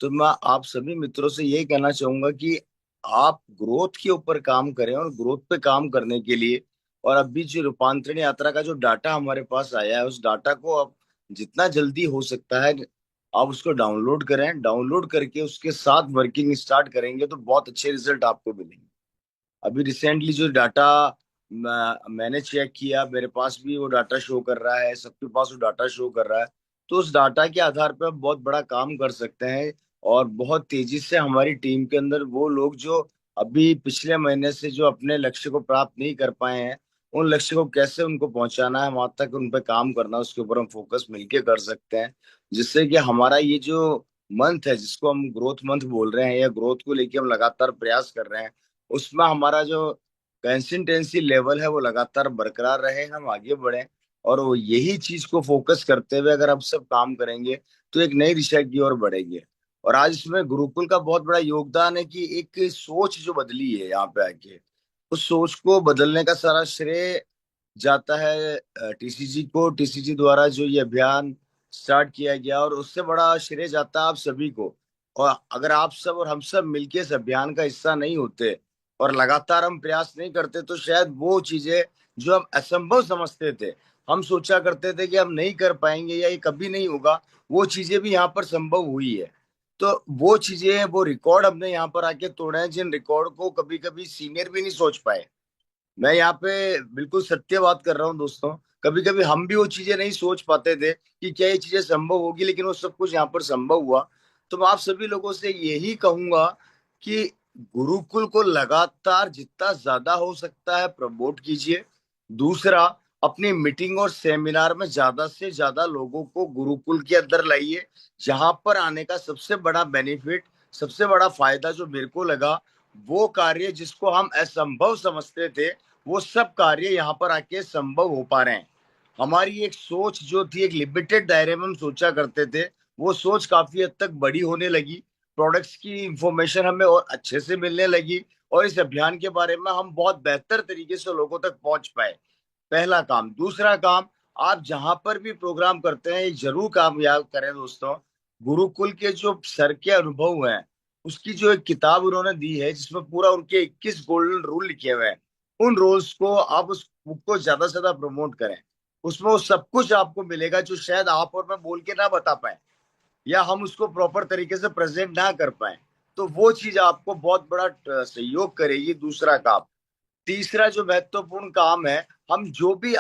तो मैं आप सभी मित्रों से यही कहना चाहूंगा कि आप ग्रोथ के ऊपर काम करें, और ग्रोथ पे काम करने के लिए, और अभी जो रूपांतरण यात्रा का जो डाटा हमारे पास आया है, उस डाटा को आप जितना जल्दी हो सकता है आप उसको डाउनलोड करें। डाउनलोड करके उसके साथ वर्किंग स्टार्ट करेंगे तो बहुत अच्छे रिजल्ट आपको मिलेंगे। अभी रिसेंटली जो डाटा मैंने चेक किया, मेरे पास भी वो डाटा शो कर रहा है, सबके पास वो डाटा शो कर रहा है। तो उस डाटा के आधार पर हम बहुत बड़ा काम कर सकते हैं, और बहुत तेजी से हमारी टीम के अंदर वो लोग जो अभी पिछले महीने से जो अपने लक्ष्य को प्राप्त नहीं कर पाए हैं, उन लक्ष्य को कैसे उनको पहुंचाना है, वहां तक उन पर काम करना, उसके ऊपर हम फोकस मिलके कर सकते हैं। जिससे कि हमारा ये जो मंथ है, जिसको हम ग्रोथ मंथ बोल रहे हैं, या ग्रोथ को लेके हम लगातार प्रयास कर रहे हैं, उसमें हमारा जो कंसिस्टेंसी लेवल है वो लगातार बरकरार रहे, हम आगे बढ़े। और वो यही चीज को फोकस करते हुए अगर हम सब काम करेंगे तो एक नई दिशा की ओर बढ़ेंगे। और आज इसमें गुरुकुल का बहुत बड़ा योगदान है कि एक सोच जो बदली है यहाँ पे आके, उस सोच को बदलने का सारा श्रेय जाता है टीसीजी को। टीसीजी द्वारा जो ये अभियान स्टार्ट किया गया, और उससे बड़ा श्रेय जाता है आप सभी को। और अगर आप सब और हम सब मिलके इस अभियान का हिस्सा नहीं होते और लगातार हम प्रयास नहीं करते, तो शायद वो चीजें जो हम असंभव समझते थे, हम सोचा करते थे कि हम नहीं कर पाएंगे या ये कभी नहीं होगा, वो चीजें भी यहाँ पर संभव हुई है। तो वो चीजें, वो रिकॉर्ड हमने यहाँ पर आके तोड़े हैं, जिन रिकॉर्ड को कभी कभी सीनियर भी नहीं सोच पाए। मैं यहाँ पे बिल्कुल सत्य बात कर रहा हूँ दोस्तों। कभी कभी हम भी वो चीजें नहीं सोच पाते थे कि क्या ये चीजें संभव होगी, लेकिन वो सब कुछ यहाँ पर संभव हुआ। तो मैं आप सभी लोगों से यही कहूंगा कि गुरुकुल को लगातार जितना ज्यादा हो सकता है प्रमोट कीजिए। दूसरा, अपनी मीटिंग और सेमिनार में ज्यादा से ज्यादा लोगों को गुरुकुल के अंदर लाइए। जहां पर आने का सबसे बड़ा बेनिफिट, सबसे बड़ा फायदा जो मेरे को लगा, वो कार्य जिसको हम असंभव समझते थे, वो सब कार्य यहाँ पर आके संभव हो पा रहे हैं। हमारी एक सोच जो थी, एक लिमिटेड दायरे में हम सोचा करते थे, वो सोच काफी हद तक बड़ी होने लगी। प्रोडक्ट्स की इंफॉर्मेशन हमें और अच्छे से मिलने लगी, और इस अभियान के बारे में हम बहुत बेहतर तरीके से लोगों तक पहुंच पाए। पहला काम। दूसरा काम, आप जहां पर भी प्रोग्राम करते हैं, जरूर काम याद करें दोस्तों, गुरुकुल के जो सर के अनुभव हैं, उसकी जो एक किताब उन्होंने दी है, जिसमें पूरा उनके 21 गोल्डन रूल लिखे हुए हैं, उन रूल्स को आप, उस बुक को ज्यादा से ज्यादा प्रमोट करें। उसमें वो सब कुछ आपको मिलेगा जो शायद आप और मैं बोल के ना बता पाए, या हम उसको प्रॉपर तरीके से प्रेजेंट ना कर पाए। तो वो चीज आपको बहुत बड़ा सहयोग करेगी। दूसरा काम। तीसरा जो महत्वपूर्ण काम है, हम जो भी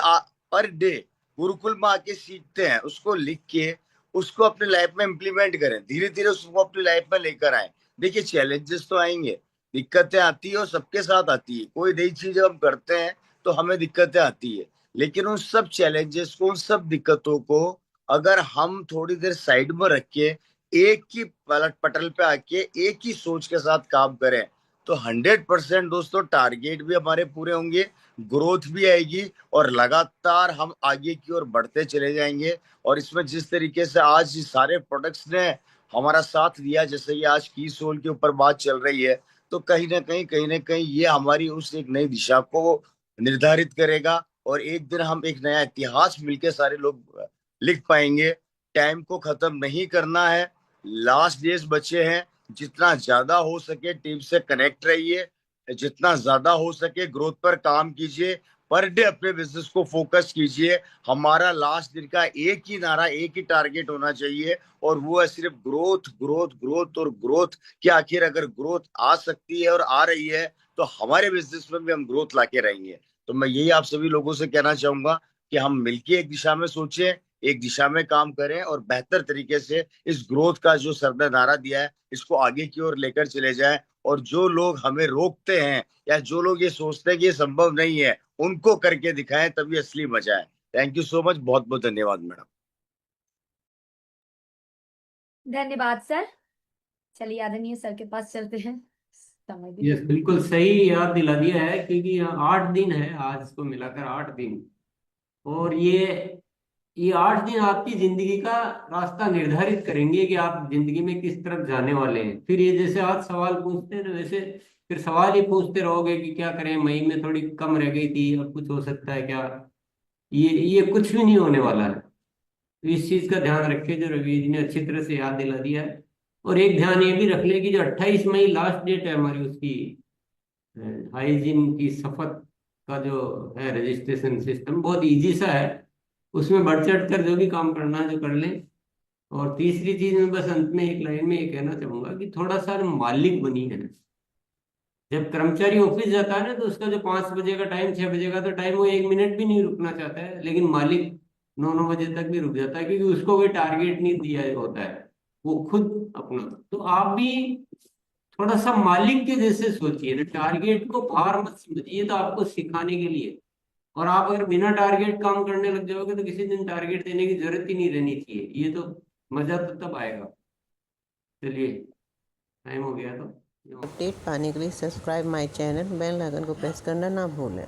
पर डे गुरुकुल में आके सीखते हैं, उसको लिख के उसको अपने लाइफ में इम्प्लीमेंट करें। धीरे धीरे उसको अपनी लाइफ में लेकर आए। देखिए, चैलेंजेस तो आएंगे, दिक्कतें आती है, और सबके साथ आती है। कोई नई चीज हम करते हैं तो हमें दिक्कतें आती है, लेकिन उन सब चैलेंजेस को, उन सब दिक्कतों को अगर हम थोड़ी देर साइड में रख के एक ही पटल पे आके एक ही सोच के साथ काम करें तो 100% दोस्तों टारगेट भी हमारे पूरे होंगे, ग्रोथ भी आएगी और लगातार हम आगे की ओर बढ़ते चले जाएंगे। और इसमें जिस तरीके से आज सारे प्रोडक्ट्स ने हमारा साथ दिया, जैसे कि आज की सोल के ऊपर बात चल रही है, तो कहीं ना कहीं ये हमारी उस एक नई दिशा को निर्धारित करेगा और एक दिन हम एक नया इतिहास मिलके सारे लोग लिख पाएंगे। टाइम को खत्म नहीं करना है, लास्ट डेज बचे हैं, जितना ज्यादा हो सके टीम से कनेक्ट रहिए, जितना ज्यादा हो सके ग्रोथ पर काम कीजिए, पर डे अपने बिजनेस को फोकस कीजिए। हमारा लास्ट दिन का एक ही नारा, एक ही टारगेट होना चाहिए और वो है सिर्फ ग्रोथ ग्रोथ ग्रोथ और ग्रोथ। कि आखिर अगर ग्रोथ आ सकती है और आ रही है तो हमारे बिजनेस में भी हम ग्रोथ लाके रहेंगे। तो मैं यही आप सभी लोगों से कहना चाहूंगा कि हम मिलके एक दिशा में सोचें, एक दिशा में काम करें और बेहतर तरीके से इस ग्रोथ का जो सर ने नारा दिया है इसको आगे की ओर लेकर चले जाएं। और जो लोग हमें रोकते हैं या जो लोग ये सोचते हैं कि ये संभव नहीं है, उनको करके दिखाएं, तभी असली मजा है। थैंक यू सो मच, बहुत बहुत धन्यवाद मैडम। धन्यवाद सर। चलिए आदरणीय सर के पास चलते हैं। समय भी यस, बिल्कुल सही याद दिला दिया है, क्योंकि 8 दिन है आज, इसको मिलाकर 8 दिन। और ये 8 दिन आपकी जिंदगी का रास्ता निर्धारित करेंगे कि आप जिंदगी में किस तरफ जाने वाले हैं। फिर ये जैसे आज सवाल पूछते हैं ना, वैसे फिर सवाल ही पूछते रहोगे कि क्या करें, मई में थोड़ी कम रह गई थी, अब कुछ हो सकता है क्या। ये कुछ भी नहीं होने वाला है। तो इस चीज का ध्यान रखें, जो रवि जी ने अच्छी तरह से याद दिला दिया है। और एक ध्यान ये भी रख ले कि जो 28 मई लास्ट डेट है हमारी, उसकी हाइजीन की शपथ का जो है रजिस्ट्रेशन सिस्टम बहुत इजी सा है, उसमें बढ़ चढ़ कर जो भी काम करना है जो कर लें। और तीसरी चीज मैं बस अंत में एक लाइन में ये कहना चाहूंगा कि थोड़ा सा मालिक बनी है। जब कर्मचारी ऑफिस जाता है ना, तो उसका जो 5 बजे का टाइम, 6 बजे का तो टाइम, वो 1 मिनट भी नहीं रुकना चाहता है, लेकिन मालिक 9-9 बजे तक भी रुक जाता है, क्योंकि उसको कोई टारगेट नहीं दिया होता है, वो खुद अपना। तो आप भी थोड़ा सा मालिक के जैसे सोचिए ना, टारगेट को भार मत समझिए, तो आपको सिखाने के लिए। और आप अगर बिना टारगेट काम करने लग जाओगे तो किसी दिन टारगेट देने की जरूरत ही नहीं रहनी चाहिए। ये तो मजा तो तब आएगा। चलिए, टाइम हो गया तो। अपडेट पाने के लिए subscribe my channel, bell icon को प्रेस करना ना भूलें।